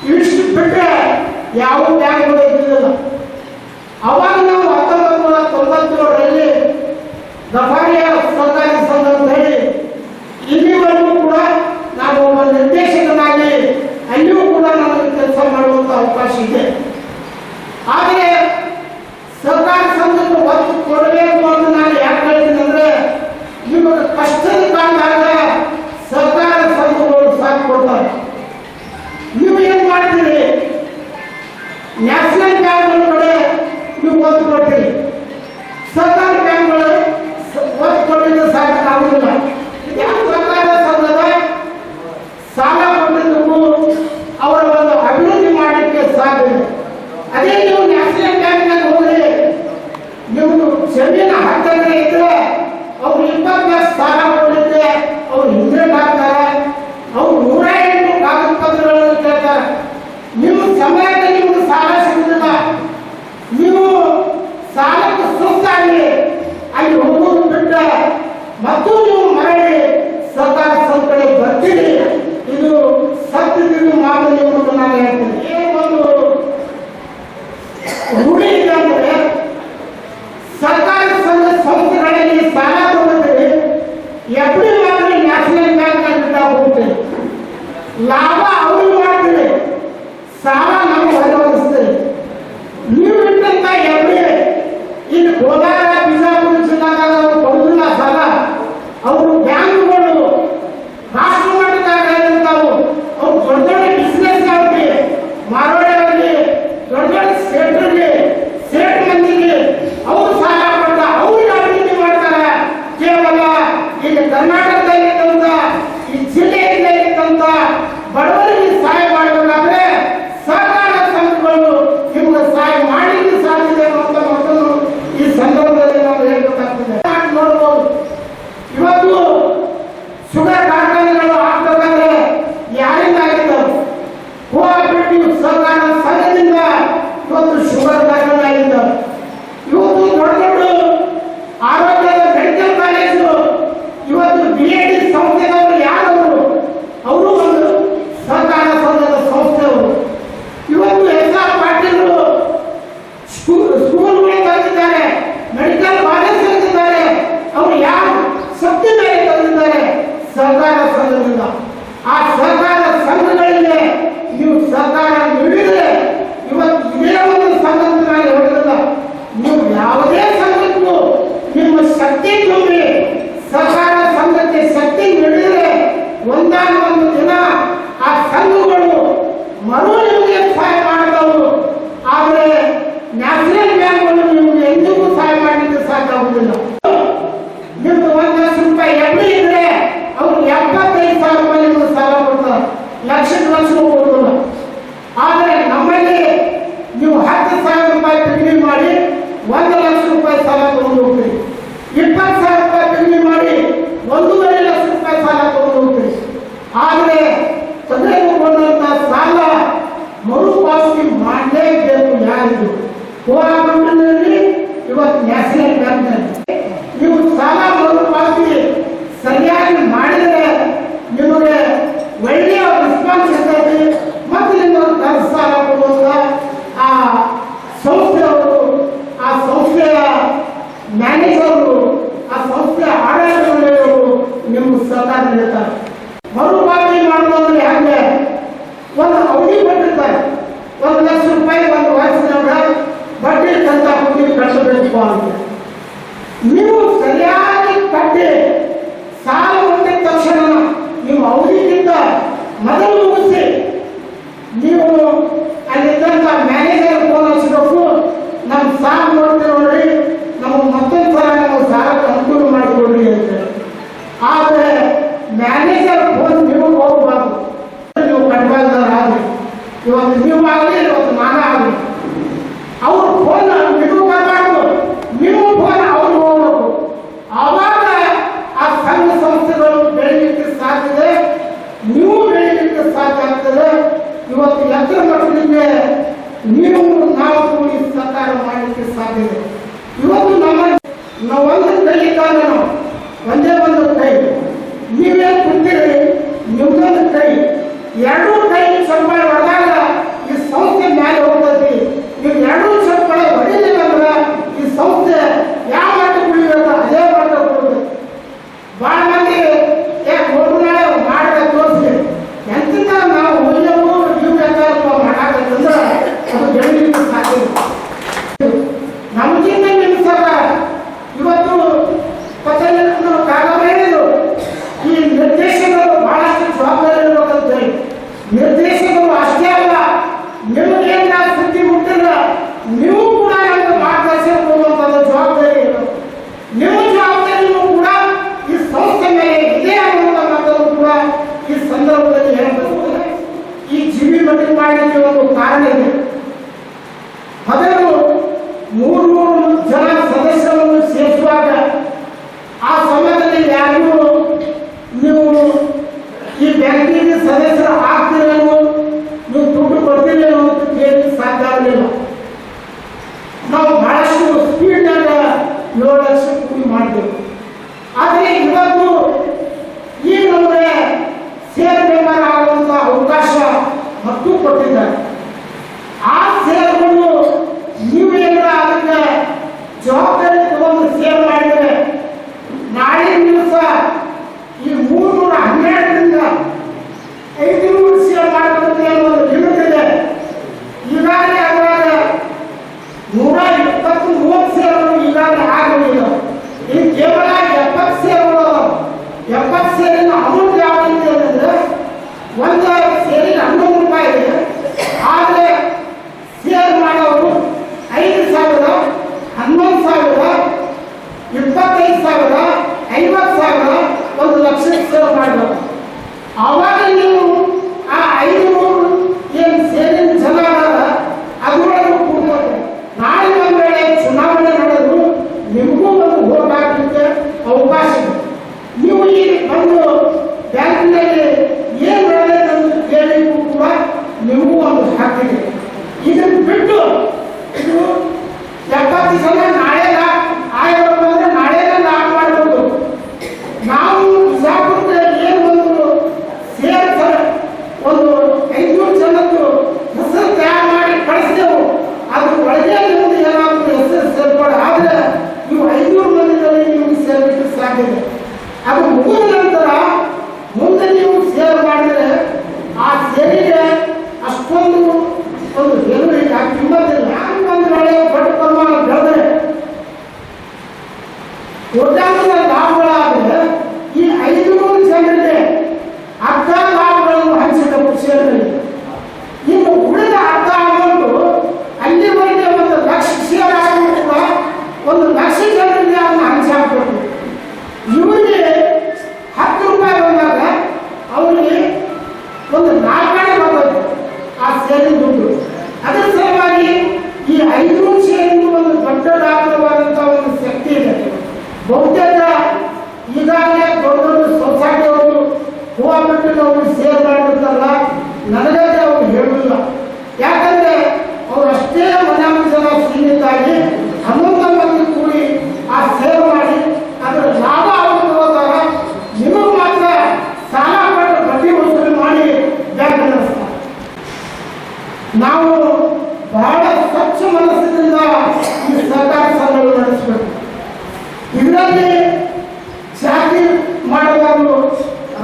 ಇವಿಷ್ಟು ಬಿಟ್ಟರೆ ಯಾವ ಬ್ಯಾಂಕ್ಗಳು ಇದ್ದಿದ್ದಿಲ್ಲ. ಅವಾಗ ನಾವು 1997ರಲ್ಲಿ ಗಫಾರಿಯ ಸಹಕಾರಿ ಸಂಘ ಅಂತ ಹೇಳಿ ಇಲ್ಲಿವರೆಗೂ ಕೂಡ ನಾವು ಒಬ್ಬ ನಿರ್ದೇಶಕನಾಗಿ ಅಲ್ಲಿಯೂ ಕೂಡ ನನಗೆ ಕೆಲಸ ಮಾಡುವಂಥ ಅವಕಾಶ ಇದೆ. ಆದರೆ ಸಹಕಾರಿ ಸಂಘಕ್ಕೆ ಒತ್ತು ಕೊಡಬೇಕು ಅಂತ ನಾನು ಯಾಕೆ ಹೇಳ್ತೀನಿ ಅಂದರೆ, ನಿಮಗೆ ಕಷ್ಟದ ಕಾಲದಾಗ ಸಹಕಾರ ಸಂಘಗಳು ಸಾಥ್ ಕೊಡ್ತಾರೆ. ನೀವು ಏನು ಮಾಡ್ತೀರಿ, ನ್ಯಾಷನಲ್ ಬ್ಯಾಂಕ್ಗಳ ಕಡೆ ನೀವು ಒತ್ತು ಕೊಡ್ತೀರಿ, ಸಹಕಾರಿ ಬ್ಯಾಂಕ್ಗಳು ಒತ್ತು ಕೊಡಲಿಕ್ಕೆ ಸಾಧ್ಯ ಆಗುವುದಿಲ್ಲ. ಸಹಕಾರ ಸಂಘದ ಸಾಲ ಕೊಟ್ಟಿದ್ದಕ್ಕೂ ಅವರ ಒಂದು ಅಭಿವೃದ್ಧಿ ಮಾಡಲಿಕ್ಕೆ ಸಾಧ್ಯ ಇದೆ. ಅದೇ ನೀವು ನ್ಯಾಷನಲ್ ಬ್ಯಾಂಕ್ನಾಗ ಹೋಗ್ರಿ, ನಿಮ್ದು ಜಮೀನು 10 ಎಕರೆ ಇದ್ರೆ ಅವ್ರು 20 ಸಾಲ ಕೊಡಲಿಕ್ಕೆ ಅವ್ರು ಹಿಂದೆ ಹಾಕ್ತಾರೆ. ಅವ್ರು 108 ಕಾಗದ ಪತ್ರಗಳನ್ನು ಕೇಳ್ತಾರೆ. ನಿಮ್ಮ ಸಮಯಕ್ಕೆ ನಿಮ್ಗೆ ಸಾಲ ಸಿಗುದಿಲ್ಲ, ನೀವು ಸಾಲಕ್ಕೆ ಸುಸ್ತಾಗಿ ಅಲ್ಲಿ ಹೋಗೋದು ಬಿಟ್ಟರೆ ಮತ್ತು ನೀವು ಮರಳಿ ಸಹಕಾರ ಸಂಘಟನೆ ಬರ್ತೀರಿ. ಇದು ಸತ್ಯದಿಂದ ಮಾತು ಎಂದು ನಾನು ಹೇಳ್ತೀನಿ. ಒಂದು ರೂಢಿ ಇದೆ ಅಂದರೆ, ಸರ್ಕಾರಿ ಸಂಘ ಸಂಸ್ಥೆಗಳಲ್ಲಿ ಸಾಲ ತಗೊಂಡ್ರೆ ಎಫ್ಡಿ ಮಾಡಿ ನ್ಯಾಷನಲ್ ಬ್ಯಾಂಕ್ ಅಂತ ಹೋಗ್ತೀವಿ, ಲಾಭ ಅವ್ರಿಗೆ ಮಾಡ್ತೀವಿ, ಸಾಲ ನಾವು ಹೊರವಹಿಸ್ತೀವಿ. ನೀವು ಇಟ್ಟಂತ ಎಫ್ಡಿ ಈಗ ಕೋಲಾರ, ಬಿಜಾಪುರ ಜಿಲ್ಲಾದಾಗ ಅವರು ಕೊಡುದಿಲ್ಲ ಸಾಲ. ಅವರು ಬ್ಯಾಂಕ್ಗಳು ರಾಷ್ಟ್ರ ಮಟ್ಟದಾಗ ಇರ್ತಾವು, ಅವ್ರು ದೊಡ್ಡ ದೊಡ್ಡ ಬಿಸ್ನೆಸ್ ಅವ್ರಿಗೆ, ಮಾರೋಡಿ ಅವ್ರಿಗೆ, ದೊಡ್ಡ ದೊಡ್ಡ ಸೇಟ್ರಿಗೆ, ಸೇಟ್ ಮಂದಿಗೆ ಅವರು ಸಾಲ ಕೊಡ್ತ ಅವ್ರಿಗೆ ಅಭಿವೃದ್ಧಿ ಮಾಡ್ತಾರೆ. ಕೇವಲ ಈಗ ಕರ್ನಾಟಕದಲ್ಲಿ ಇದ್ದಂತ, ಈ ಜಿಲ್ಲೆಯಿಂದ ಇದ್ದಂತ ಬಡವರಿಗೆ ಸಹಾಯ ಮಾಡಬೇಕಾದ್ರೆ ಸಹಕಾರ ಸಂಘಗಳು ನಿಮ್ಗೆ ಸಹಾಯ ಮಾಡಲಿಕ್ಕೆ ಸಾಧ್ಯ ಅನ್ನುವಂಥ ಮಾತನ್ನು ಈ ಸಂದರ್ಭದಲ್ಲಿ ನಾವು ಹೇಳ್ಬೇಕಾಗ್ತದೆ. ನೋಡ್ಬೋದು, ಇವತ್ತು ಶುಗರ್ ಕಾರ್ಖಾನೆಗಳು ಆಗ್ಬೇಕಾದ್ರೆ ಯಾರಿಂದ ಆಗಿದ್ದಾವೆ? ಕೋಆಪರೇಟಿವ್ ಸಹಕಾರ ಸಂಘದಿಂದ ಇವತ್ತು ಶುಗರ್ ಕಾರ್ಖಾನೆ ಆಗಿದ್ದಾವೆ. ಇವತ್ತು ದೊಡ್ಡ ದೊಡ್ಡ ಆರೋಗ್ಯದ ಮೆಡಿಕಲ್ ಕಾಲೇಜು, ಇವತ್ತು BAD ಸಂಸ್ಥೆದವರು ಯಾರವರು? ಅವರು ಒಂದು ಸಹಕಾರ ಸಂಘದ ಸಂಸ್ಥೆಯವರು. ಇವತ್ತು SR ಪಾಟೀಲ್ ಸ್ಕೂಲ್ಗಳು ತಂದಿದ್ದಾರೆ, ಮೆಡಿಕಲ್ ಕಾಲೇಜ್ ತಂದಿದ್ದಾರೆ. ಅವರು ಯಾವ ಶಕ್ತಿ ಮೇಲೆ ತಂದಿದ್ದಾರೆ? ಸಹಕಾರ ಸಂಘದಿಂದ. ಆ ಸಹಕಾರ ಸಂಘಗಳಿಗೆ ನೀವು ಸಹಕಾರ ನೀಡಿದರೆ ಇವತ್ತು ಇದೇ ಒಂದು ಸಂಘದ ಮೇಲೆ ಹೊಡೆದಿಲ್ಲ. ನೀವು ಯಾವುದೇ ಸಂಘಕ್ಕೂ ನಿಮ್ಮ ಶಕ್ತಿ ತುಂಬಿ ಸಹಕಾರ ಸಂಘಕ್ಕೆ ಶಕ್ತಿ ನೀಡಿದರೆ ಒಂದಾನ ಒಂದು ದಿನ ಆ ಸಂಘಗಳು ಮರು ನಿಮಗೆ ಸಹಾಯ ಮಾಡಬಹುದು. ಆದರೆ ನ್ಯಾಷನಲ್ ಬ್ಯಾಂಕ್ಗಳು ನಿಮಗೆ ಎಂದಿಗೂ ಸಹಾಯ ಮಾಡಲಿಕ್ಕೆ ಸಾಧ್ಯ ಆಗುವುದಿಲ್ಲ. ನಿಮ್ದು 1 ಲಕ್ಷ ರೂಪಾಯಿ ಎಫ್ಡಿ ಇದ್ರೆ ಅವ್ರು 75,000 ರೂಪಾಯಿ ನಿಮ್ಗೆ ಸಾಲ ಕೊಡ್ತಾರೆ, ಲಕ್ಷಕ್ಕೆ ಲಕ್ಷ ಕೊಡುವುದಿಲ್ಲ. ಆದರೆ ನಮ್ಮಲ್ಲಿ ನೀವು 10,000 ರೂಪಾಯಿ ಪಿಗ್ನಿ ಮಾಡಿ 1 ಲಕ್ಷ ರೂಪಾಯಿ ಸಾಲ ತಗೊಂಡು ಹೋಗ್ತೀರಿ, 20,000 ರೂಪಾಯಿ ಪಿಗ್ನಿ ಮಾಡಿ 1.5 ಲಕ್ಷ ಸಹಕಾರ ನೀಡ್ತಾರೆ. ಮರುಪಾವತಿ ಮಾಡೋದಂದ್ರೆ ಹೆಂಗೆ, ಒಂದು ಅವಧಿ ಕೊಟ್ಟಿರ್ತಾರೆ, 1 ಲಕ್ಷ ರೂಪಾಯಿ ಒಂದು ವರ್ಷದಾಗ ಬಡ್ಡಿ ಕಂತ ಹೋಗಿ ಕಟ್ಟಬೇಕು ಅಂತ. ನೀವು ಸರಿಯಾಗಿ ಕಟ್ಟಿ ಸಾಲ ಹೊಂದಿದ ತಕ್ಷಣ ನೀವು ಅವಧಿಗಿಂತ ಮೊದಲು ಮುಗಿಸಿ ನೀವು ಅಲ್ಲಿದ್ದಂಥ ಮ್ಯಾನೇಜರ್ ಫೋನ್ ಹಚ್ಚಬೇಕು, ನಮ್ಮ ಸಾಲ ನೋಡ್ತೀವಿ ನೋಡ್ರಿ, ನಮಗೆ ಮತ್ತೊಂದು ಸಲ ನಾವು ಸಾಲಕ್ಕೆ ಅನುಕೂಲ ಮಾಡಿಕೊಡ್ರಿ ಅಂತ. ಆದರೆ ಮ್ಯಾನೇಜರ್ ಫೋನ್ ನೀವು ಹೋಗಬಾರ್ದು. ನೀವು ಕಟ್ಬಾರ್ದಾರ ಆಗಲಿ, ಇವತ್ತು ನೀವು ಆಗಲಿ, ಇವತ್ತು ನಾನು ಆಗಲಿ, ಅವ್ರ ಫೋನ್ ನೀವು ಬರಬಾರ್ದು, ನೀವು ಫೋನ್ ಅವ್ರು ಹೋಗ್ಬೇಕು. ಆವಾಗ ಆ ಸಂಘ ಸಂಸ್ಥೆಗಳು ಬೆಳೀಲಿಕ್ಕೆ ಸಾಧ್ಯತೆ, ನೀವು ಬೆಳೀಲಿಕ್ಕೆ ಸಾಧ್ಯ ಆಗ್ತದೆ. ಇವತ್ತು ಎತ್ತರ ಮಟ್ಟಕ್ಕೆ ನೀವು ನಾವು ಕೂಡಿ ಸಹಕಾರ ಮಾಡಲಿಕ್ಕೆ ಸಾಧ್ಯತೆ. ಇವತ್ತು ನಾವು ಒಂದು ಕೈ ಇದ್ದಾಗ ನಾವು ಒಂದೇ ಒಂದು ಕೈ, ನೀವೇ ಕುಂತೀರಿ ನಿಮ್ದೊಂದು ಕೈ, ಎರಡೂ ಕೈ ಚಪ್ಪಾಳೆ ಹೊಡೆದಾಗ ಈ ಸಂಸ್ಥೆ ಮೇಲೆ ಹೋಗ್ತೈತಿ. ನೀವು ಎರಡೂ ಚಪ್ಪಾಳೆ ಹೊಡಿಲಿಲ್ಲ ಅಂದ್ರೆ ಈ ಸಂಸ್ಥೆ ಯಾವ ಮಟ್ಟಕ್ಕೆ ಉಳಿಬೇಕು ಅದೇ ಮಟ್ಟಕ್ಕೆ ಉಳಿಬೇಕು. ಭಾಳ ಮಂದಿ ನಾಳೆ ಮಾಡಿದ ತೋರಿಸಿ ಎಂತ ನಾವು ಒಳ್ಳೆವು ನೀವು ಬೇಕಾದಪ್ಪ ಮಾಡಾಕಂತಂದ್ರೆ ಅದು ಬೆಳೀಲಿಕ್ಕೆ ಸಾಧ್ಯ. ನಮಗಿಂತ ನಿಮ್ಮ ಸರ್ಕಾರ ಇವತ್ತು ಕಾಗಬೇಡಿದು ಈ ನಿರ್ದೇಶಕರು ಬಹಳಷ್ಟು ಜವಾಬ್ದಾರಿ ಇರಬೇಕಂತ ಹೇಳಿ. ನಿರ್ದೇಶಕರು ಅಷ್ಟೇ ಅಲ್ಲ, ನಿಮಗೇನ ಸುದ್ದಿ ಮುಟ್ಟಿಲ್ಲ ನೀವು ಕೂಡ ನಮಗೆ ಮಾರ್ಗದರ್ಶನ ಕೊಡುವಂಥದ್ದು ಜವಾಬ್ದಾರಿ ಇರಬೇಕು. ನಿಮ್ಮ ಜವಾಬ್ದಾರಿಯೂ ಕೂಡ ಈ ಸಂಸ್ಥೆ ಮೇಲೆ ಇದೆ ಅನ್ನುವಂಥ ಮಾತನ್ನು ಕೂಡ ಈ ಸಂದರ್ಭದಲ್ಲಿ ಹೇಳಬೇಕು. ಈ ಜಿಬಿ ಮಟ್ಟಿ ಮಾಡಲಿಕ್ಕೆ ಒಂದು ಕಾರಣ ಇದೆ. ಮೊದಲು 3 ಜನ ಸದಸ್ಯರನ್ನು ಸೇರಿಸುವಾಗ ಆ ಸಮಯದಲ್ಲಿ ಯಾರಿಗೂ ನೀವು ಈ ಬ್ಯಾಂಕಿಗೆ ಸದಸ್ಯರು ಆಗ್ತಿರೇನು, ನೀವು ದುಡ್ಡು ಕೊಡ್ತೀರೇನು ಅಂತ ಕೇಳಲಿಕ್ಕೆ ಸಾಧ್ಯ ಆಗಲಿಲ್ಲ. ನಾವು ಬಹಳಷ್ಟು ಸ್ಪೀಡ್ನಾಗ 7 ಲಕ್ಷ ಕೂಲಿ ಮಾಡ್ತೇವೆ. ಆದರೆ ಇವತ್ತು ಈ ನಮಗೆ ಶೇರ್ ಮೆಂಬರ್ ಆಗುವಂಥ ಅವಕಾಶ ಮತ್ತು ಕೊಟ್ಟಿದ್ದಾರೆ. ಆ ಶೇರ್ಗಳು ನೀವು ಏನಾರ ಅದಕ್ಕೆ ಜವಾಬ್ದಾರಿ ತಗೊಂಡು ಶೇರ್ ಮಾಡಿದರೆ ನಾಳೆ ದಿವಸ ಈ 312ರಿಂದ 500 ಶೇರ್ ಮಾಡಬೇಕು ಅನ್ನೋದು ಲಿಮಿಟ್ ಇದೆ. ಈಗಾಗಲೇ ಅದರಾಗ 120-30 ಶೇರ್ಗಳು ಈಗಾಗಲೇ ಆಗಲಿಲ್ಲ. ಇನ್ನು ಕೇವಲ 70 ಶೇರ್ಗಳು. 70 ಶೇರಿನ ಅಮೌಂಟ್ ಯಾವ ರೀತಿ ಅಂದರೆ ಒಂದು ಶೇರಿಗೆ 11 ರೂಪಾಯಿ ಇದೆ. ಆದರೆ ಶೇರ್ ಮಾಡೋರು 5,000, 11,000, 25,000, 50,000, 1 ಲಕ್ಷ ಶೇರ್ ಮಾಡಬೇಕು. ಆವಾಗ ನೀವು ಆ 500 ಏನು ಸೇರಿನ ಜನ ಅದರೊಳಗೆ ಕೂಡಬೇಕು. ನಾಳೆ ಒಂದು ವೇಳೆ ಚುನಾವಣೆ ನಡೆದು ನಿಮಗೂ ಒಂದು ವೋಟ್ ಹಾಕಲಿಕ್ಕೆ ಅವಕಾಶ ಇದೆ. ನೀವು ಈಗ ಬಂದು ಬ್ಯಾಂಕಿನಲ್ಲಿ ಏನು ನಡೆದಿದೆ ಅಂತ ಕೇಳಿಗೂ ಕೂಡ ನಿಮಗೂ ಒಂದು ಹಾಕಿದೆ. ಇದನ್ನು ಬಿಟ್ಟು ಇದು 70 ಜನ ನಾಳೆ ಆಯೋಗ ಬಂದರೆ ನಾಳೆ ಲಾಕ್ ಮಾಡಬಹುದು. ನಾವು ಬಿಜಾಪುರಕ್ಕೆ ಏನು ಒಂದು ಒಂದು 500 ಜನದ್ದು ಹೆಸರು ತಯಾರು ಮಾಡಿ ಕಳಿಸ್ತೇವೆ. ಅದ್ರ ಒಳಗೆ ನಿಮ್ದು ಏನಾದರೂ ಹೆಸರು ಸೇರ್ಪಡೆ ಆದರೆ ನೀವು 500 ಮಂದಿಗಳಲ್ಲಿ ನಿಮ್ಗೆ ಸೇರ್ಲಿಕ್ಕೆ ಸಾಧ್ಯ ಇದೆ. ಅದು ಮುಗಿದ ನಂತರ ಮುಂದೆ ನೀವು ಸೇರ್ ಮಾಡಿದರೆ ಆ ಸೇರಿಗೆ ಅಷ್ಟೊಂದು ಒಂದು ಕಿಮ್ಮತ್ತಿಲ್ಲ. ಒಂದು ವೇಳೆ ಬಡ್ಡಿ ಪ್ರಮಾಣ ಬೆಳೆದರೆ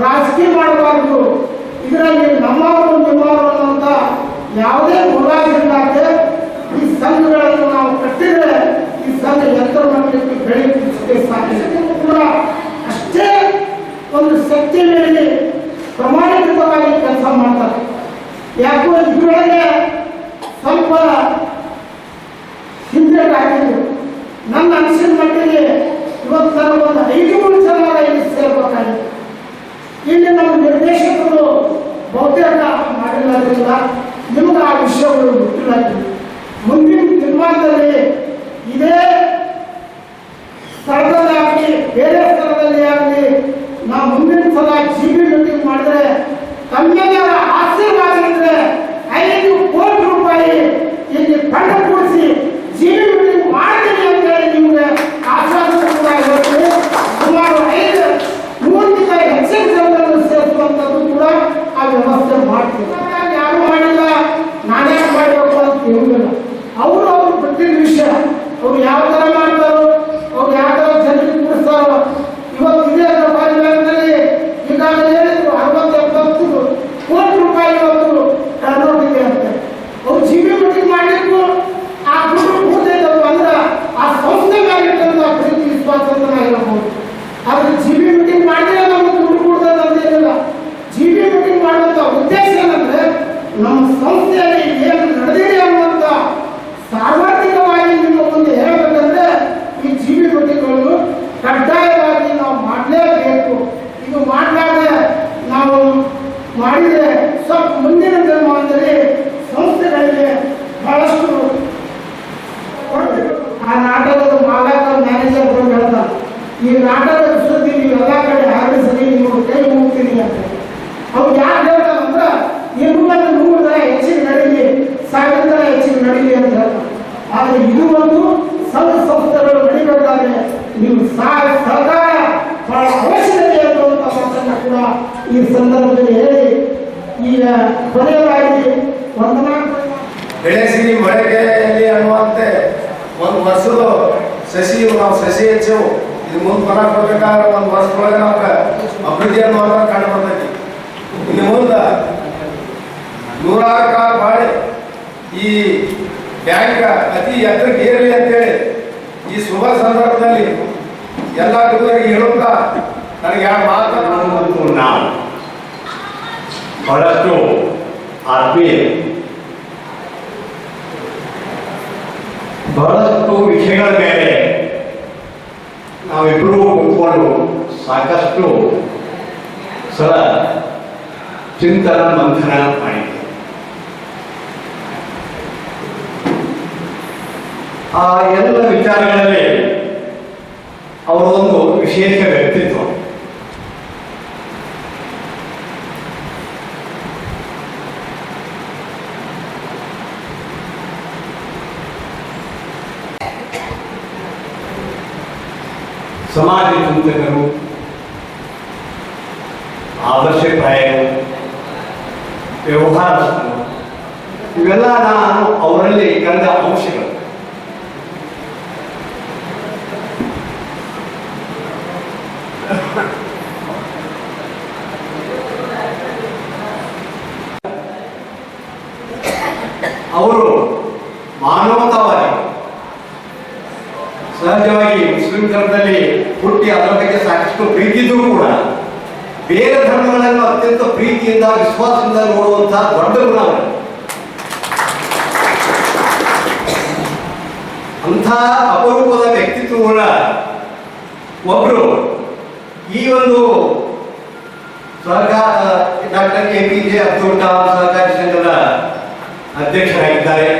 ರಾಜಕೀಯ ಮಾಡಬಾರ್ದು. ಇದರಲ್ಲಿ ನಮ್ಮವರು ನಿಮ್ಮವರು ಅನ್ನುವಂಥ ಯಾವುದೇ ಮುಲಾಜಿಲ್ಲದೆ ಈ ಸಂಘಗಳನ್ನು ನಾವು ಕಟ್ಟಿದರೆ ಈ ಸಂಘ ಎತ್ತರ ಮಟ್ಟಕ್ಕೆ ಬೆಳೆಯಲಿಕ್ಕೆ ಸಾಧ್ಯ ಕೂಡ ಅಷ್ಟೇ ಒಂದು ಶಕ್ತಿ ಮೇಲೆ ಪ್ರಮಾಣಿತವಾಗಿ ಕೆಲಸ ಮಾಡ್ತಾರೆ. ಯಾಕೋ ಇದರೊಳಗೆ ಸ್ವಲ್ಪ ಹಿಂದೆ ಹಾಕಿದ್ರು. ನನ್ನ ಅನಿಸಿದ ಮಟ್ಟಿಗೆ ಇವತ್ತು ನನಗೆ ಒಂದು 5 ಜನ ಇಲ್ಲಿ ಸೇರ್ಬೇಕಾಗಿತ್ತು. ಇಲ್ಲಿ ನಮ್ಮ ನಿರ್ದೇಶಕರು ಬಹುತೇಕ ಮಾಡಿಲ್ಲದ್ರಿಂದ ನಿಮ್ಗೆ ಆ ವಿಷಯಗಳು ಗೊತ್ತಿಲ್ಲ. ಮುಂದಿನ ತೀರ್ಮಾನದಲ್ಲಿ ಇದೇ ಸ್ಥಳದಲ್ಲಿ ಆಗಲಿ ಬೇರೆ ಸ್ಥಳದಲ್ಲಿ ಆಗಲಿ ನಾವು ಮುಂದಿನ ಸಲ GB ಮೀಟಿಂಗ್ ಮಾಡಿದ್ರೆ ತಮ್ಮೆಲ್ಲರ ಆಶೀರ್ವಾದ ಇದ್ರೆ 5 ಕೋಟಿ ರೂಪಾಯಿ ಇಲ್ಲಿ ಫಂಡ್ ಕೂಡಿಸಿ GB ಮೀಟಿಂಗ್ ಮಾಡ್ತೀನಿ ಅಂತ ಹೇಳಿ ನಿಮ್ಗೆ ಆಶ್ವಾಸನೆ ಕೂಡ ಹೇಳ್ತೀನಿ. ಸುಮಾರು 5-30 ಹೆಚ್ಚಿನ ಜನರನ್ನು ಸೇರಿಸುವಂಥದ್ದು ಕೂಡ ಆ ವ್ಯವಸ್ಥೆ ಮಾಡ್ತೀವಿ. ಯಾರು ಮಾಡಿಲ್ಲ, ನಾನೇ ಮಾಡಬೇಕು ಅಂತ ಹೇಳುವುದಿಲ್ಲ. ಅವರು ಗೊತ್ತಿದ್ದ ವಿಷಯ, ಅವ್ರು ಯಾವ ಥರ ಮಾಡ್ತಾರೋ, ಅವ್ರು ಯಾವ ಥರ ಜನರಿಗೆ ಕೂಡಿಸ್ತಾರೋ. ಇವತ್ತು ಇದೇ ಪರಿವಾರದಲ್ಲಿ ಈಗಾಗಲೇ ಹೇಳಿದ್ರು 60-70 ಕೋಟಿ ರೂಪಾಯಿ ಇವತ್ತು ಟರ್ನ್ ಇದೆ ಅಂತ. ಅವ್ರು GB ಮೀಟಿಂಗ್ ಮಾಡಲಿಕ್ಕೂ ಆ ದುಡ್ಡು ಕೂತೈತಪ್ಪ ಅಂದ್ರೆ ಆ ಸಂಸ್ಥೆ ಮೇಲೆ ಪ್ರೀತಿ ವಿಶ್ವಾಸ ಅಂತ ನಾವು ಹೇಳ್ಬೋದು. ಆದ್ರೆ GB ಮೀಟಿಂಗ್ ಮಾಡಿದ್ರೆ ನಮ್ಗೆ ದುಡ್ಡು ಕೊಡ್ತದೆ ಅಂತ ಏನಿಲ್ಲ. GB ಮೀಟಿಂಗ್ ಮಾಡುವಂತ ಉದ್ದೇಶ ಏನಂದ್ರೆ ನಮ್ಮ ಸಂಸ್ಥೆಯಲ್ಲಿ ಏನು ನಡೆದಿದೆ ಅನ್ನುವಂಥ ಸಾರ್ವತ್ರಿಕವಾಗಿ ನಿಮ್ಮ ಮುಂದೆ ಹೇಳಬೇಕಂದ್ರೆ ಈ GB ಮೀಟಿಂಗ್ಗಳನ್ನು ಕಡ್ಡಾಯವಾಗಿ ನಾವು ಮಾಡಲೇಬೇಕು. ಇದು ಮಾಡಲಾರ್ದೆ ನಾವು ಮಾಡಿದರೆ ಸ್ವಲ್ಪ ಮುಂದಿನ ದಿನಮಾನದಲ್ಲಿ ಸಂಸ್ಥೆಗಳಿಗೆ ಬಹಳಷ್ಟು ಆ ನಾಟಕದ ಮಾಲಕ ಮ್ಯಾನೇಜರ್ ಬಂದು ಹೇಳ್ತಾರೆ, ಈ ನಾಟಕದ ಸುದ್ದಿ ನೀವು ಎಲ್ಲ ಕಡೆ ಹರಡಿಸಿ ನೀವು ಕೈ ಮುಗ್ತೀನಿ ಅಂತ. ಅವ್ರು ಯಾರು ಹೇಳ್ತಾರಂದ್ರೆ ನಿಮ್ಮನ್ನು 100 ಹೆಚ್ಚಿಗೆ ನಡೀಲಿ, 1000 ಹೆಚ್ಚಿಗೆ ನಡೀಲಿ ಅಂತ ಹೇಳ್ತಾರೆ. ಆದರೆ ಇದು ಒಂದು ಸಂಘ ಸಂಸ್ಥೆಗಳು ನಡಿಬೇಕಾದ್ರೆ ನೀವು ಸಹಕಾರ ಬಹಳ ಅವಶ್ಯಕತೆ ಇರುವಂಥ ಮಾತನ್ನು ಕೂಡ ಈ ಸಂದರ್ಭದಲ್ಲಿ ಹೇಳಿ ಈಗ ಕೊನೆಯದಾಗಿ ವಂದನಾ ಬೆಳೆಸಿರಿ ಮಳೆಗೆಯಲ್ಲಿ ಅನ್ನುವಂತೆ ಒಂದು ವರ್ಷದ ಸಸಿಯು ನಾವು ಸಸಿ ಹೆಚ್ಚೆವು ಇದು ಮುಂದೆ ಫಲ ಕೊಡಬೇಕಾದ್ರೆ ಒಂದು ವರ್ಷದೊಳಗೆ ನಮ್ಗೆ ಅಭಿವೃದ್ಧಿ ಅನ್ನೋದ್ರ ಕಂಡು ಬರ್ತೈತಿ. ಇನ್ನು ಮುಂದೆ 100 ಕಾಲ ಬಾಳಿ ಈ ಬ್ಯಾಂಕ್ ಅತಿ ಎತ್ತರಕ್ಕೆ ಏರಲಿ ಅಂತೇಳಿ ಈ ಶುಭ ಸಂದರ್ಭದಲ್ಲಿ ಎಲ್ಲ ಗುರುಗಳಿಗೆ ಹೇಳುತ್ತಾ ನನಗೆ ಯಾವ ಮಾತನ್ನು ನಾವು ಬಹಳಷ್ಟು ಆತ್ಮೀಯ ಬಹಳಷ್ಟು ವಿಷಯಗಳ ಮೇಲೆ ನಾವಿಬ್ಬರೂ ಕೂತ್ಕೊಂಡು ಸಾಕಷ್ಟು ಸಲ ಚಿಂತನ ಮಂಥನ ಮಾಡಿದ್ದೇವೆ. ಆ ಎಲ್ಲ ವಿಚಾರಗಳಲ್ಲಿ ಅವರೊಂದು ವಿಶೇಷ ವ್ಯಕ್ತಿತ್ವ. ಸಮಾಜ ಚಿಂತಕರು, ಆದರ್ಶಪ್ರಾಯರು, ವ್ಯವಹಾರಸ್ಥರು, ಇವೆಲ್ಲ ನಾನು ಅವರಲ್ಲಿ ಕಂಡ ಅಂಶಗಳು. ಅವರು ಮಾನವತಾವಾದಿ. ಸಹಜವಾಗಿ ಮುಸ್ಲಿಂ ಧರ್ಮದಲ್ಲಿ ಹುಟ್ಟಿ ಅದರ ಬಗ್ಗೆ ಸಾಕಷ್ಟು ಪ್ರೀತಿ ಇದ್ದರೂ ಕೂಡ ಬೇರೆ ಧರ್ಮಗಳನ್ನು ಅತ್ಯಂತ ಪ್ರೀತಿಯಿಂದ ವಿಶ್ವಾಸದಿಂದ ನೋಡುವಂತಹ ದೊಡ್ಡ ಗುಣ ಅವರು. ಅಂಥ ಅಪರೂಪದ ವ್ಯಕ್ತಿತ್ವಗಳ ಒಬ್ಬರು ಈ ಒಂದು ಸಹಕಾರ ಡಾಕ್ಟರ್ APJ ಅಬ್ದುಲ್ ಕಲಾಂ ಸಹಕಾರಿ ಸಂಘದ ಅಧ್ಯಕ್ಷರಾಗಿದ್ದಾರೆ.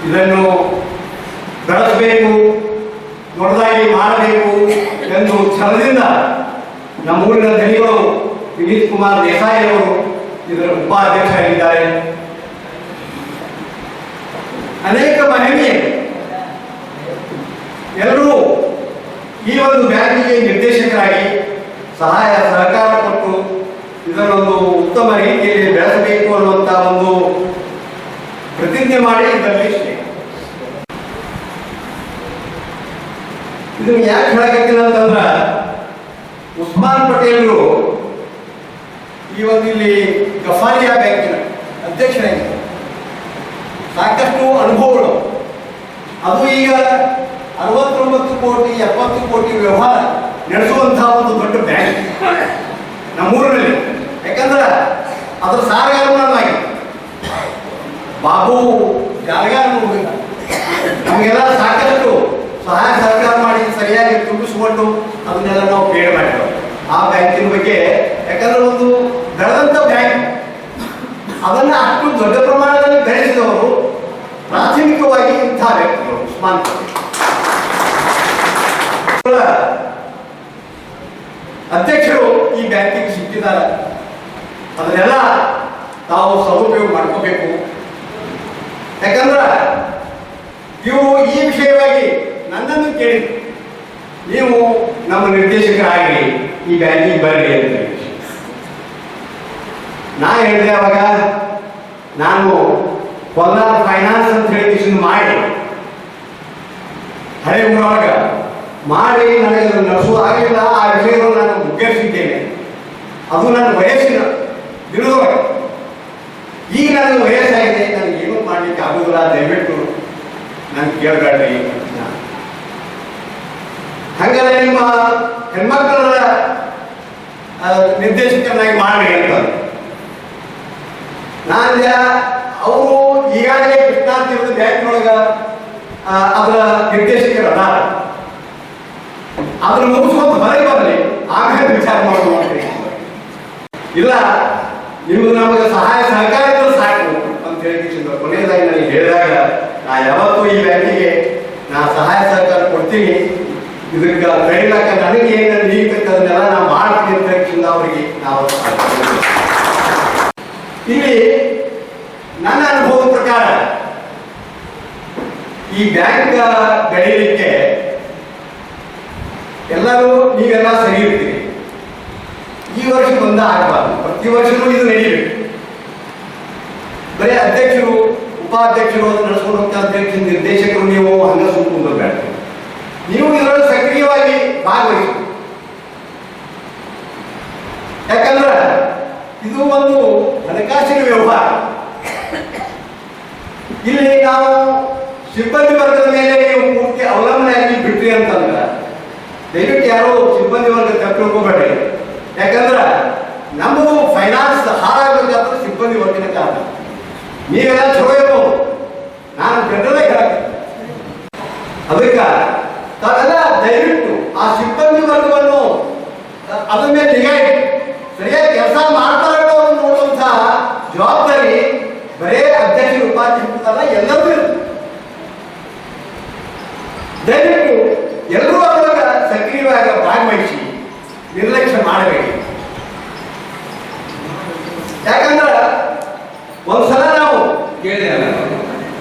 ಇದನ್ನು ಬೆಳೆಸಬೇಕು, ದೊಡ್ಡದಾಗಿ ಮಾಡಬೇಕು ಎಂದು ಛಲದಿಂದ ನಮ್ಮೂರಿನ ಧನಿಗಳು ವಿನೀತ್ ಕುಮಾರ್ ದೇಸಾಯಿ ಅವರು ಇದರ ಉಪಾಧ್ಯಕ್ಷರಾಗಿದ್ದಾರೆ. ಅನೇಕ ಮಹಿಳೆ ಎಲ್ಲರೂ ಈ ಒಂದು ಬ್ಯಾಂಕಿಗೆ ನಿರ್ದೇಶಕರಾಗಿ ಸಹಾಯ ಸಹಕಾರ ಕೊಟ್ಟು ಇದನ್ನೊಂದು ಉತ್ತಮ ರೀತಿಯಲ್ಲಿ ಬೆಳೆಸಬೇಕು ಅನ್ನುವಂಥ ಒಂದು ಪ್ರತಿಜ್ಞೆ ಮಾಡಿ ಇದರಲ್ಲಿ ಇದನ್ನು ಯಾಕೆ ಹೇಳಕತ್ತೀನಿ ಅಂತಂದ್ರೆ ಉಸ್ಮಾನ್ ಪಟೇಲ್ರು ಈ ಒಂದು ಇಲ್ಲಿ ಗಫಾರಿಯಾ ಬ್ಯಾಂಕಿನ ಅಧ್ಯಕ್ಷರಾಗಿದ್ದಾರೆ. ಸಾಕಷ್ಟು ಅನುಭವಗಳು. ಅದು ಈಗ 69 ಕೋಟಿ 70 ಕೋಟಿ ವ್ಯವಹಾರ ನಡೆಸುವಂತಹ ಒಂದು ದೊಡ್ಡ ಬ್ಯಾಂಕ್ ನಮ್ಮೂರಿನಲ್ಲಿ. ಯಾಕಂದ್ರೆ ಅದರ ಸಾರಗಾರನಾಗಿ ಬಾಬು ಜಾರಗಾರ ನಮಗೆಲ್ಲ ಸಾಕಷ್ಟು ಸಹಾಯ ಸಹಕಾರ ಮಾಡಿ ಸರಿಯಾಗಿ ತುಂಬಿಸಿಕೊಂಡು ಅದನ್ನೆಲ್ಲ ನಾವು ಪೇಡ್ ಮಾಡಿದ್ದೇವೆ ಆ ಬ್ಯಾಂಕಿನ ಬಗ್ಗೆ. ಯಾಕಂದ್ರೆ ಒಂದು ಬೆಳೆದಂಥ ಬ್ಯಾಂಕ್, ಅದನ್ನ ಅಷ್ಟು ದೊಡ್ಡ ಪ್ರಮಾಣದಲ್ಲಿ ಬೆಳೆಸಿದವರು ಪ್ರಾಥಮಿಕವಾಗಿ ಇಂತಹ ವ್ಯಕ್ತಿಗಳು ಉಸ್ಮಾನ್ ಅಧ್ಯಕ್ಷರು ಈ ಬ್ಯಾಂಕಿಗೆ ಸಿಕ್ಕಿದ್ದಾರೆ. ಅದನ್ನೆಲ್ಲ ತಾವು ಸದುಪಯೋಗ ಮಾಡ್ಕೋಬೇಕು. ಯಾಕಂದ್ರೆ ಇವು ಈ ವಿಷಯವಾಗಿ ನನ್ನನ್ನು ಕೇಳಿದ್ರು, ನೀವು ನಮ್ಮ ನಿರ್ದೇಶಕರಾಗಿ ಈ ಬ್ಯಾಂಕಿಗೆ ಬರ್ರಿ ಅಂತ ಹೇಳಿ. ನಾ ಹೇಳಿದೆ ಅವಾಗ, ನಾನು ಕೋಲಾರ ಫೈನಾನ್ಸ್ ಅಂತ ಹೇಳಿ ಮಾಡಿ ಹಳೆ ಊರೊಳಗ ಮಾಡಿ ನನಗೆ ನಡೆಸುವುದಾಗಲಿಲ್ಲ. ಆ ವಿಷಯವನ್ನು ನಾನು ಮುಗ್ಗರಿಸಿದ್ದೇನೆ. ಅದು ನನ್ನ ವಯಸ್ಸಿನ ದಿನದೊಳಗೆ. ಈಗ ನನಗೆ ವಯಸ್ಸಾಗಿದೆ, ನನಗೆ ಏನೂ ಮಾಡಲಿಕ್ಕೆ ಆಗುದಿಲ್ಲ, ದಯವಿಟ್ಟು ನಾನು ಕೇಳಬೇಡ್ರಿ. ಹಾಗಾದ್ರೆ ನಿಮ್ಮ ಹೆಣ್ಮಕ್ಕಳ ನಿರ್ದೇಶಕನಾಗಿ ಮಾಡಿ ಅಂತ ನಾನು ಅವರು ಈಗಾಗಲೇ ಕೃಷ್ಣಾರ್ತಿರದ ಬ್ಯಾಂಕ್ನೊಳಗ ಅದರ ನಿರ್ದೇಶಕರು ಅದಾರ. ಅದನ್ನು ಮುಗಿಸ್ಕೊಂಡು ಹೊರಗೆ ಬರಲಿ, ಆಮೇಲೆ ವಿಚಾರ ಮಾಡೋದು. ಇಲ್ಲ, ನಿಮ್ಗೆ ನಮಗೆ ಸಹಾಯ ಸಹಕಾರ ಇದ್ರೆ ಸಾಕು ಅಂತ ಹೇಳಿ ಕೊನೆಯದಾಗಿ ನನಗೆ ಹೇಳಿದಾಗ, ನಾ ಯಾವತ್ತೂ ಈ ಬ್ಯಾಂಕಿಗೆ ನಾ ಸಹಾಯ ಸಹಕಾರ ಕೊಡ್ತೀನಿ, ಇದಕ್ಕೆ ಬೆಳಿಲಾಕ ನನಗೆ ಏನು ನೀಡ್ತಕ್ಕದನ್ನೆಲ್ಲ ನಾವು ಮಾಡ್ತೀನಿ ಅಂತ ಹೇಳಿ ಅವರಿಗೆ ನಾವು ಇಲ್ಲಿ ನನ್ನ ಅನುಭವದ ಪ್ರಕಾರ ಈ ಬ್ಯಾಂಕ್ ಬೆಳೆಯಲಿಕ್ಕೆ ಎಲ್ಲರೂ ನೀವೆಲ್ಲ ಸರಿ ಇರ್ತೀರಿ. ಈ ವರ್ಷ ಬಂದ ಆಗಬಾರ್ದು, ಪ್ರತಿ ವರ್ಷವೂ ಇದು ನಡೀಬೇಕು. ಬರೀ ಅಧ್ಯಕ್ಷರು ಉಪಾಧ್ಯಕ್ಷರು ಅದನ್ನು ನಡೆಸ್ಕೊಂಡು ಹೋಗ್ತಾ ಅಧ್ಯಕ್ಷ ನಿರ್ದೇಶಕರು ನೀವು ಹಂಗ ಸುಮ್ಮನೆ ಬೇಡ, ನೀವು ಇದರಲ್ಲಿ ಸಕ್ರಿಯವಾಗಿ ಭಾಗವಹಿಸಿ. ಯಾಕಂದ್ರೆ ಇದು ಒಂದು ಹಣಕಾಸಿನ ವ್ಯವಹಾರ. ಇಲ್ಲಿ ನಾವು ಸಿಬ್ಬಂದಿ ವರ್ಗದ ಮೇಲೆ ನೀವು ಪೂರ್ತಿ ಅವಲಂಬನೆಯಾಗಿ ಬಿಟ್ರಿ ಅಂತಂದ್ರೆ ದಯವಿಟ್ಟು ಯಾರು ಸಿಬ್ಬಂದಿ ವರ್ಗ ತಪ್ಪಿಳ್ಕೋಬೇಡ್ರಿ. ಯಾಕಂದ್ರೆ ನಮ್ಮದು ಫೈನಾನ್ಸ್ ಹಾಳಾಗಬೇಕಾದ್ರೆ ಸಿಬ್ಬಂದಿ ವರ್ಗದ ಕಾರಣ. ನೀವೆಲ್ಲ ಚಲೋ ಇರ್ಬೋದು, ನಾನು ಜನರಲ್ಲೇ ಹೇಳಕ್ಕೆ ಅದಕ್ಕೆ ತಾವೆಲ್ಲ ದಯವಿಟ್ಟು ಆ ಸಿಬ್ಬಂದಿ ವರ್ಗವನ್ನು ಅದ್ರ ಮೇಲೆ ನಿಗಾ ಇಟ್ಟು ಸರಿಯಾಗಿ ಕೆಲಸ ಮಾಡ್ತಾರೆ ನೋಡುವಂತಹ ಜವಾಬ್ದಾರಿ ಬರೇ ಅಧ್ಯಕ್ಷರು ಉಪಾಧ್ಯಕ್ಷರಲ್ಲ, ಎಲ್ಲರೂ ಇರುತ್ತೆ. ದಯವಿಟ್ಟು ಎಲ್ಲರೂ ಅದರೊಳಗ ಸಕ್ರಿಯವಾಗಿ ಭಾಗವಹಿಸಿ ನಿರ್ಲಕ್ಷ್ಯ ಮಾಡಬೇಡಿ. ಯಾಕಂದ್ರೆ ಒಂದ್ಸಲ ನಾವು ಕೇಳಿದೆ,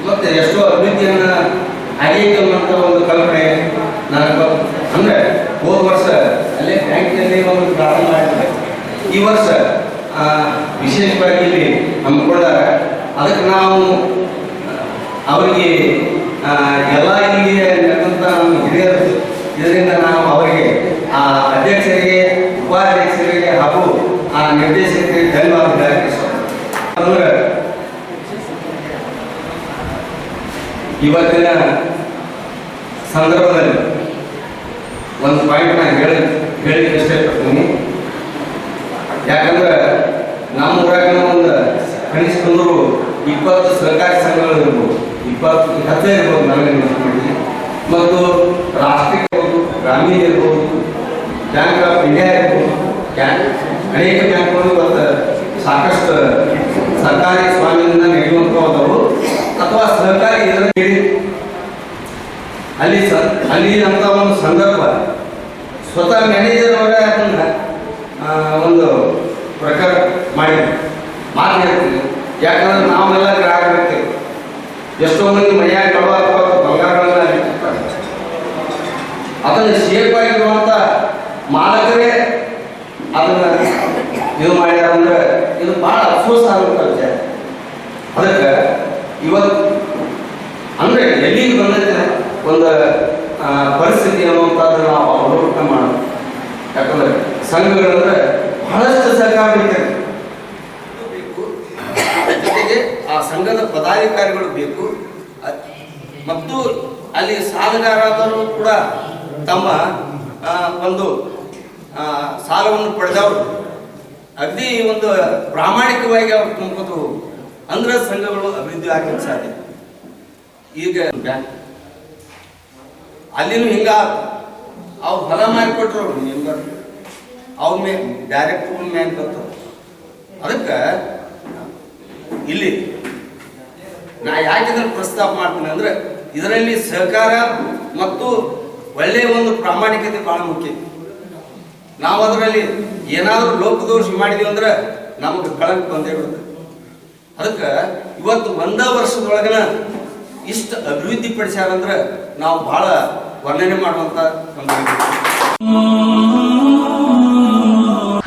ಮತ್ತೆ ಎಷ್ಟೋ ಅಭಿವೃದ್ಧಿಯನ್ನ ಆಗೈತೆ ಅನ್ನೋಂಥ ಒಂದು ಕಲ್ಪನೆ ನನಗೆ. ಅಂದ್ರೆ ಹೋದ ವರ್ಷ ಅಲ್ಲೇ ಬ್ಯಾಂಕಿನಲ್ಲಿ ಒಂದು ಪ್ರಾರಂಭ ಮಾಡಿದ್ದಾರೆ. ಈ ವರ್ಷ ವಿಶೇಷವಾಗಿ ಇಲ್ಲಿ ಹಮ್ಮಿಕೊಂಡಾಗ ಅದಕ್ಕೆ ನಾವು ಅವರಿಗೆ ಎಲ್ಲ ಇಲ್ಲಿ ನಡೆದಂಥ ನಮ್ಮ ಹಿರಿಯರು, ಇದರಿಂದ ನಾವು ಅವರಿಗೆ ಆ ಅಧ್ಯಕ್ಷರಿಗೆ ಉಪಾಧ್ಯಕ್ಷರಿಗೆ ಹಾಗೂ ಆ ನಿರ್ದೇಶಕರಿಗೆ ಧನ್ಯವಾದ ಅಂದ್ರೆ ಇವತ್ತಿನ ಸಂದರ್ಭದಲ್ಲಿ ಒಂದು ಪಾಯಿಂಟ್ ನಾನು ಹೇಳಿಕ್ಕೆ ಇಷ್ಟಪಡ್ತೀನಿ. ಯಾಕಂದ್ರೆ ನಮ್ಮ ಊರಾಗಿನ ಒಂದು ಕನಿಷ್ಠ 20 ಸಹಕಾರಿ ಸಂಘಗಳು ಇರ್ಬೋದು, 20 ಹೆಚ್ಚೇ ಇರ್ಬೋದು ನನಗೆ ಮಾಡಿ. ಮತ್ತು ರಾಷ್ಟ್ರೀಯ ಇರ್ಬೋದು, ಗ್ರಾಮೀಣ ಇರ್ಬೋದು, ಬ್ಯಾಂಕ್ ಆಫ್ ಇಂಡಿಯಾ ಇರ್ಬೋದು, ಅನೇಕ ಬ್ಯಾಂಕ್ಗಳು ಇವತ್ತು ಸಾಕಷ್ಟು ಸರ್ಕಾರಿ ಸ್ವಾಮ್ಯದಿಂದ ನಡೆಯುವಂಥವು ಅಥವಾ ಸರ್ಕಾರಿ ಇದರಲ್ಲಿ ಅಲ್ಲಿ ಅಂತ ಒಂದು ಸಂದರ್ಭ ಸ್ವತಃ ಮ್ಯಾನೇಜರ್ ಅವರೇ ಅದನ್ನ ಒಂದು ಪ್ರಕಾರ ಮಾಡಿದ್ರು. ಮಾತಾಡ್ತೀವಿ, ಯಾಕಂದ್ರೆ ನಾವೆಲ್ಲ ಗ್ರಾಹಕರಿರ್ತೀವಿ. ಎಷ್ಟೋ ಮಂದಿ ಮನೆಯಾಗ ಬಂಗಾರಗಳನ್ನ ಅದನ್ನು ಶೇಪ್ ಆಗಿರುವಂಥ ಮಾಲಕರೇ ಅದನ್ನ ಇದು ಮಾಡ್ಯಾರ ಅಂದ್ರೆ ಇದು ಭಾಳ ಅಫಸೋಸ್ ಆಗುವಂಥ ವಿಚಾರ. ಅದಕ್ಕೆ ಇವತ್ತು ಅಂದ್ರೆ ಎಲ್ಲಿಗೆ ಬಂದೈತೆ ಒಂದು ಪರಿಸ್ಥಿತಿ ಅನ್ನುವಂಥದ್ದು ನಾವು ಅವಲೋಕನ ಮಾಡೋದು. ಯಾಕಂದ್ರೆ ಸಂಘಗಳಂದ್ರೆ ಬಹಳಷ್ಟು ಸಹಕಾರ ಬೇಕು. ಜೊತೆಗೆ ಆ ಸಂಘದ ಪದಾಧಿಕಾರಿಗಳು ಬೇಕು ಮತ್ತು ಅಲ್ಲಿ ಸಾಲಗಾರರು ಕೂಡ ತಮ್ಮ ಒಂದು ಸಾಲವನ್ನು ಪಡೆದವರು ಅಗದಿ ಒಂದು ಪ್ರಾಮಾಣಿಕವಾಗಿ ಅವ್ರು ತುಂಬೋದು ಅಂದ್ರೆ ಸಂಘಗಳು ಅಭಿವೃದ್ಧಿ ಆಗಲಿಕ್ಕೆ ಸಾಧ್ಯ. ಈಗ ಅಲ್ಲಿನೂ ಹಿಂಗ ಅವ್ರು ಹೊಲ ಮಾಡಿಕೊಟ್ರು ಅವ್ರು ಮೆಂಬರ್ ಅವ್ರ ಮೇ ಡೈರೆಕ್ಟ್ ಮ್ಯಾನ್ ಬರ್ತಾರೆ. ಅದಕ್ಕೆ ಇಲ್ಲಿ ನಾ ಯಾಕೆ ಇದನ್ನು ಪ್ರಸ್ತಾಪ ಮಾಡ್ತೀನಿ ಅಂದ್ರೆ ಇದರಲ್ಲಿ ಸಹಕಾರ ಮತ್ತು ಒಳ್ಳೆಯ ಒಂದು ಪ್ರಾಮಾಣಿಕತೆ ಬಹಳ ಮುಖ್ಯ. ನಾವು ಅದರಲ್ಲಿ ಏನಾದರೂ ಲೋಪದೋಷ ಮಾಡಿದೀವಿ ಅಂದ್ರೆ ನಮಗೆ ಕಳಂಕ ಬಂದೇ ಬಿಡುತ್ತೆ. ಅದಕ್ಕೆ ಇವತ್ತು ಒಂದ ವರ್ಷದೊಳಗನ ಇಷ್ಟು ಅಭಿವೃದ್ಧಿ ಪಡಿಸ್ಯಾರಂದ್ರೆ ನಾವು ಬಹಳ ವರ್ಣನೆ ಮಾಡುವಂತ ಒಂದು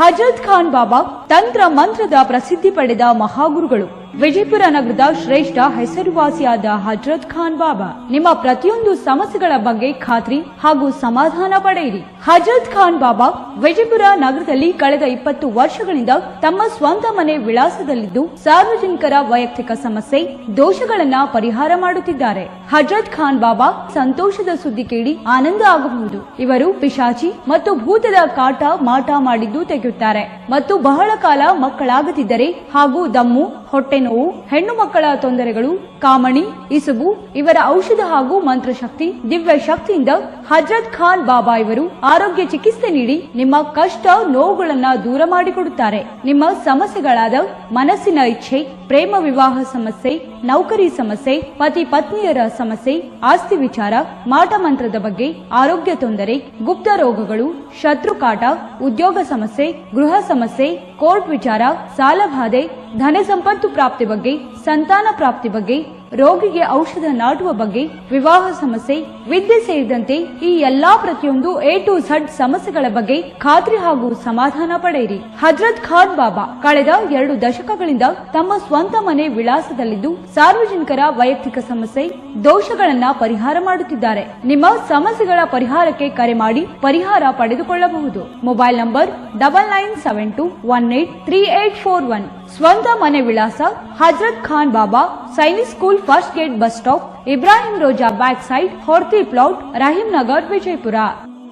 ಹಜರತ್ ಖಾನ್ ಬಾಬಾ ತಂತ್ರ ಮಂತ್ರದ ಪ್ರಸಿದ್ಧಿ ಪಡೆದ ಮಹಾಗುರುಗಳು. ವಿಜಯಪುರ ನಗರದ ಶ್ರೇಷ್ಠ ಹೆಸರುವಾಸಿಯಾದ ಹಜರತ್ ಖಾನ್ ಬಾಬಾ ನಿಮ್ಮ ಪ್ರತಿಯೊಂದು ಸಮಸ್ಯೆಗಳ ಬಗ್ಗೆ ಖಾತ್ರಿ ಹಾಗೂ ಸಮಾಧಾನ ಪಡೆಯಿರಿ. ಹಜರತ್ ಖಾನ್ ಬಾಬಾ ವಿಜಯಪುರ ನಗರದಲ್ಲಿ ಕಳೆದ 20 ವರ್ಷಗಳಿಂದ ತಮ್ಮ ಸ್ವಂತ ಮನೆ ವಿಳಾಸದಲ್ಲಿದ್ದು ಸಾರ್ವಜನಿಕರ ವೈಯಕ್ತಿಕ ಸಮಸ್ಯೆ ದೋಷಗಳನ್ನ ಪರಿಹಾರ ಮಾಡುತ್ತಿದ್ದಾರೆ. ಹಜರತ್ ಖಾನ್ ಬಾಬಾ ಸಂತೋಷದ ಸುದ್ದಿ ಕೇಳಿ ಆನಂದ ಆಗಬಹುದು. ಇವರು ಪಿಶಾಚಿ ಮತ್ತು ಭೂತದ ಕಾಟ ಮಾಟ ಮಾಡಿದ್ದು ತೆಗೆಯುತ್ತಾರೆ ಮತ್ತು ಬಹಳ ಕಾಲ ಮಕ್ಕಳಾಗದಿದ್ದರೆ ಹಾಗೂ ದಮ್ಮು, ಹೊಟ್ಟೆ ನೋವು, ಹೆಣ್ಣು ಮಕ್ಕಳ ತೊಂದರೆಗಳು, ಕಾಮಣಿ, ಇಸುಬು ಇವರ ಔಷಧ ಹಾಗೂ ಮಂತ್ರಶಕ್ತಿ ದಿವ್ಯ ಶಕ್ತಿಯಿಂದ ಹಜರತ್ ಖಾನ್ ಬಾಬಾ ಇವರು ಆರೋಗ್ಯ ಚಿಕಿತ್ಸೆ ನೀಡಿ ನಿಮ್ಮ ಕಷ್ಟ ನೋವುಗಳನ್ನ ದೂರ ಮಾಡಿಕೊಡುತ್ತಾರೆ. ನಿಮ್ಮ ಸಮಸ್ಯೆಗಳಾದ ಮನಸ್ಸಿನ ಇಚ್ಛೆ, ಪ್ರೇಮ ವಿವಾಹ ಸಮಸ್ಯೆ, ನೌಕರಿ ಸಮಸ್ಯೆ, ಪತಿ ಪತ್ನಿಯರ ಸಮಸ್ಯೆ, ಆಸ್ತಿ ವಿಚಾರ, ಮಾಟ ಮಂತ್ರದ ಬಗ್ಗೆ, ಆರೋಗ್ಯ ತೊಂದರೆ, ಗುಪ್ತ ರೋಗಗಳು, ಶತ್ರುಕಾಟ, ಉದ್ಯೋಗ ಸಮಸ್ಯೆ, ಗೃಹ ಸಮಸ್ಯೆ, ಕೋರ್ಟ್ ವಿಚಾರ, ಸಾಲಬಾಧೆ, ಧನ ಸಂಪತ್ತು ಪ್ರಾಪ್ತಿ ಬಗ್ಗೆ, ಸಂತಾನ ಪ್ರಾಪ್ತಿ ಬಗ್ಗೆ, ರೋಗಿಗೆ ಔಷಧ ನಾಟುವ ಬಗ್ಗೆ, ವಿವಾಹ ಸಮಸ್ಯೆ, ವಿದ್ಯೆ ಸೇರಿದಂತೆ ಈ ಎಲ್ಲಾ ಪ್ರತಿಯೊಂದು A to Z ಸಮಸ್ಯೆಗಳ ಬಗ್ಗೆ ಖಾತ್ರಿ ಹಾಗೂ ಸಮಾಧಾನ ಪಡೆಯಿರಿ. ಹಜರತ್ ಖಾನ್ ಬಾಬಾ ಕಳೆದ 2 ದಶಕಗಳಿಂದ ತಮ್ಮ ಸ್ವಂತ ಮನೆ ವಿಳಾಸದಲ್ಲಿದ್ದು ಸಾರ್ವಜನಿಕರ ವೈಯಕ್ತಿಕ ಸಮಸ್ಯೆ ದೋಷಗಳನ್ನ ಪರಿಹಾರ ಮಾಡುತ್ತಿದ್ದಾರೆ. ನಿಮ್ಮ ಸಮಸ್ಯೆಗಳ ಪರಿಹಾರಕ್ಕೆ ಕರೆ ಮಾಡಿ ಪರಿಹಾರ ಪಡೆದುಕೊಳ್ಳಬಹುದು. Mobile number 9972183841. ಸ್ವಂತ ಮನೆ ವಿಳಾಸ Hazrat Khan Baba Sainik school first gate bus stop, Ibrahim Roza back side, Horti plot, Rahim Nagar, Vijayapura.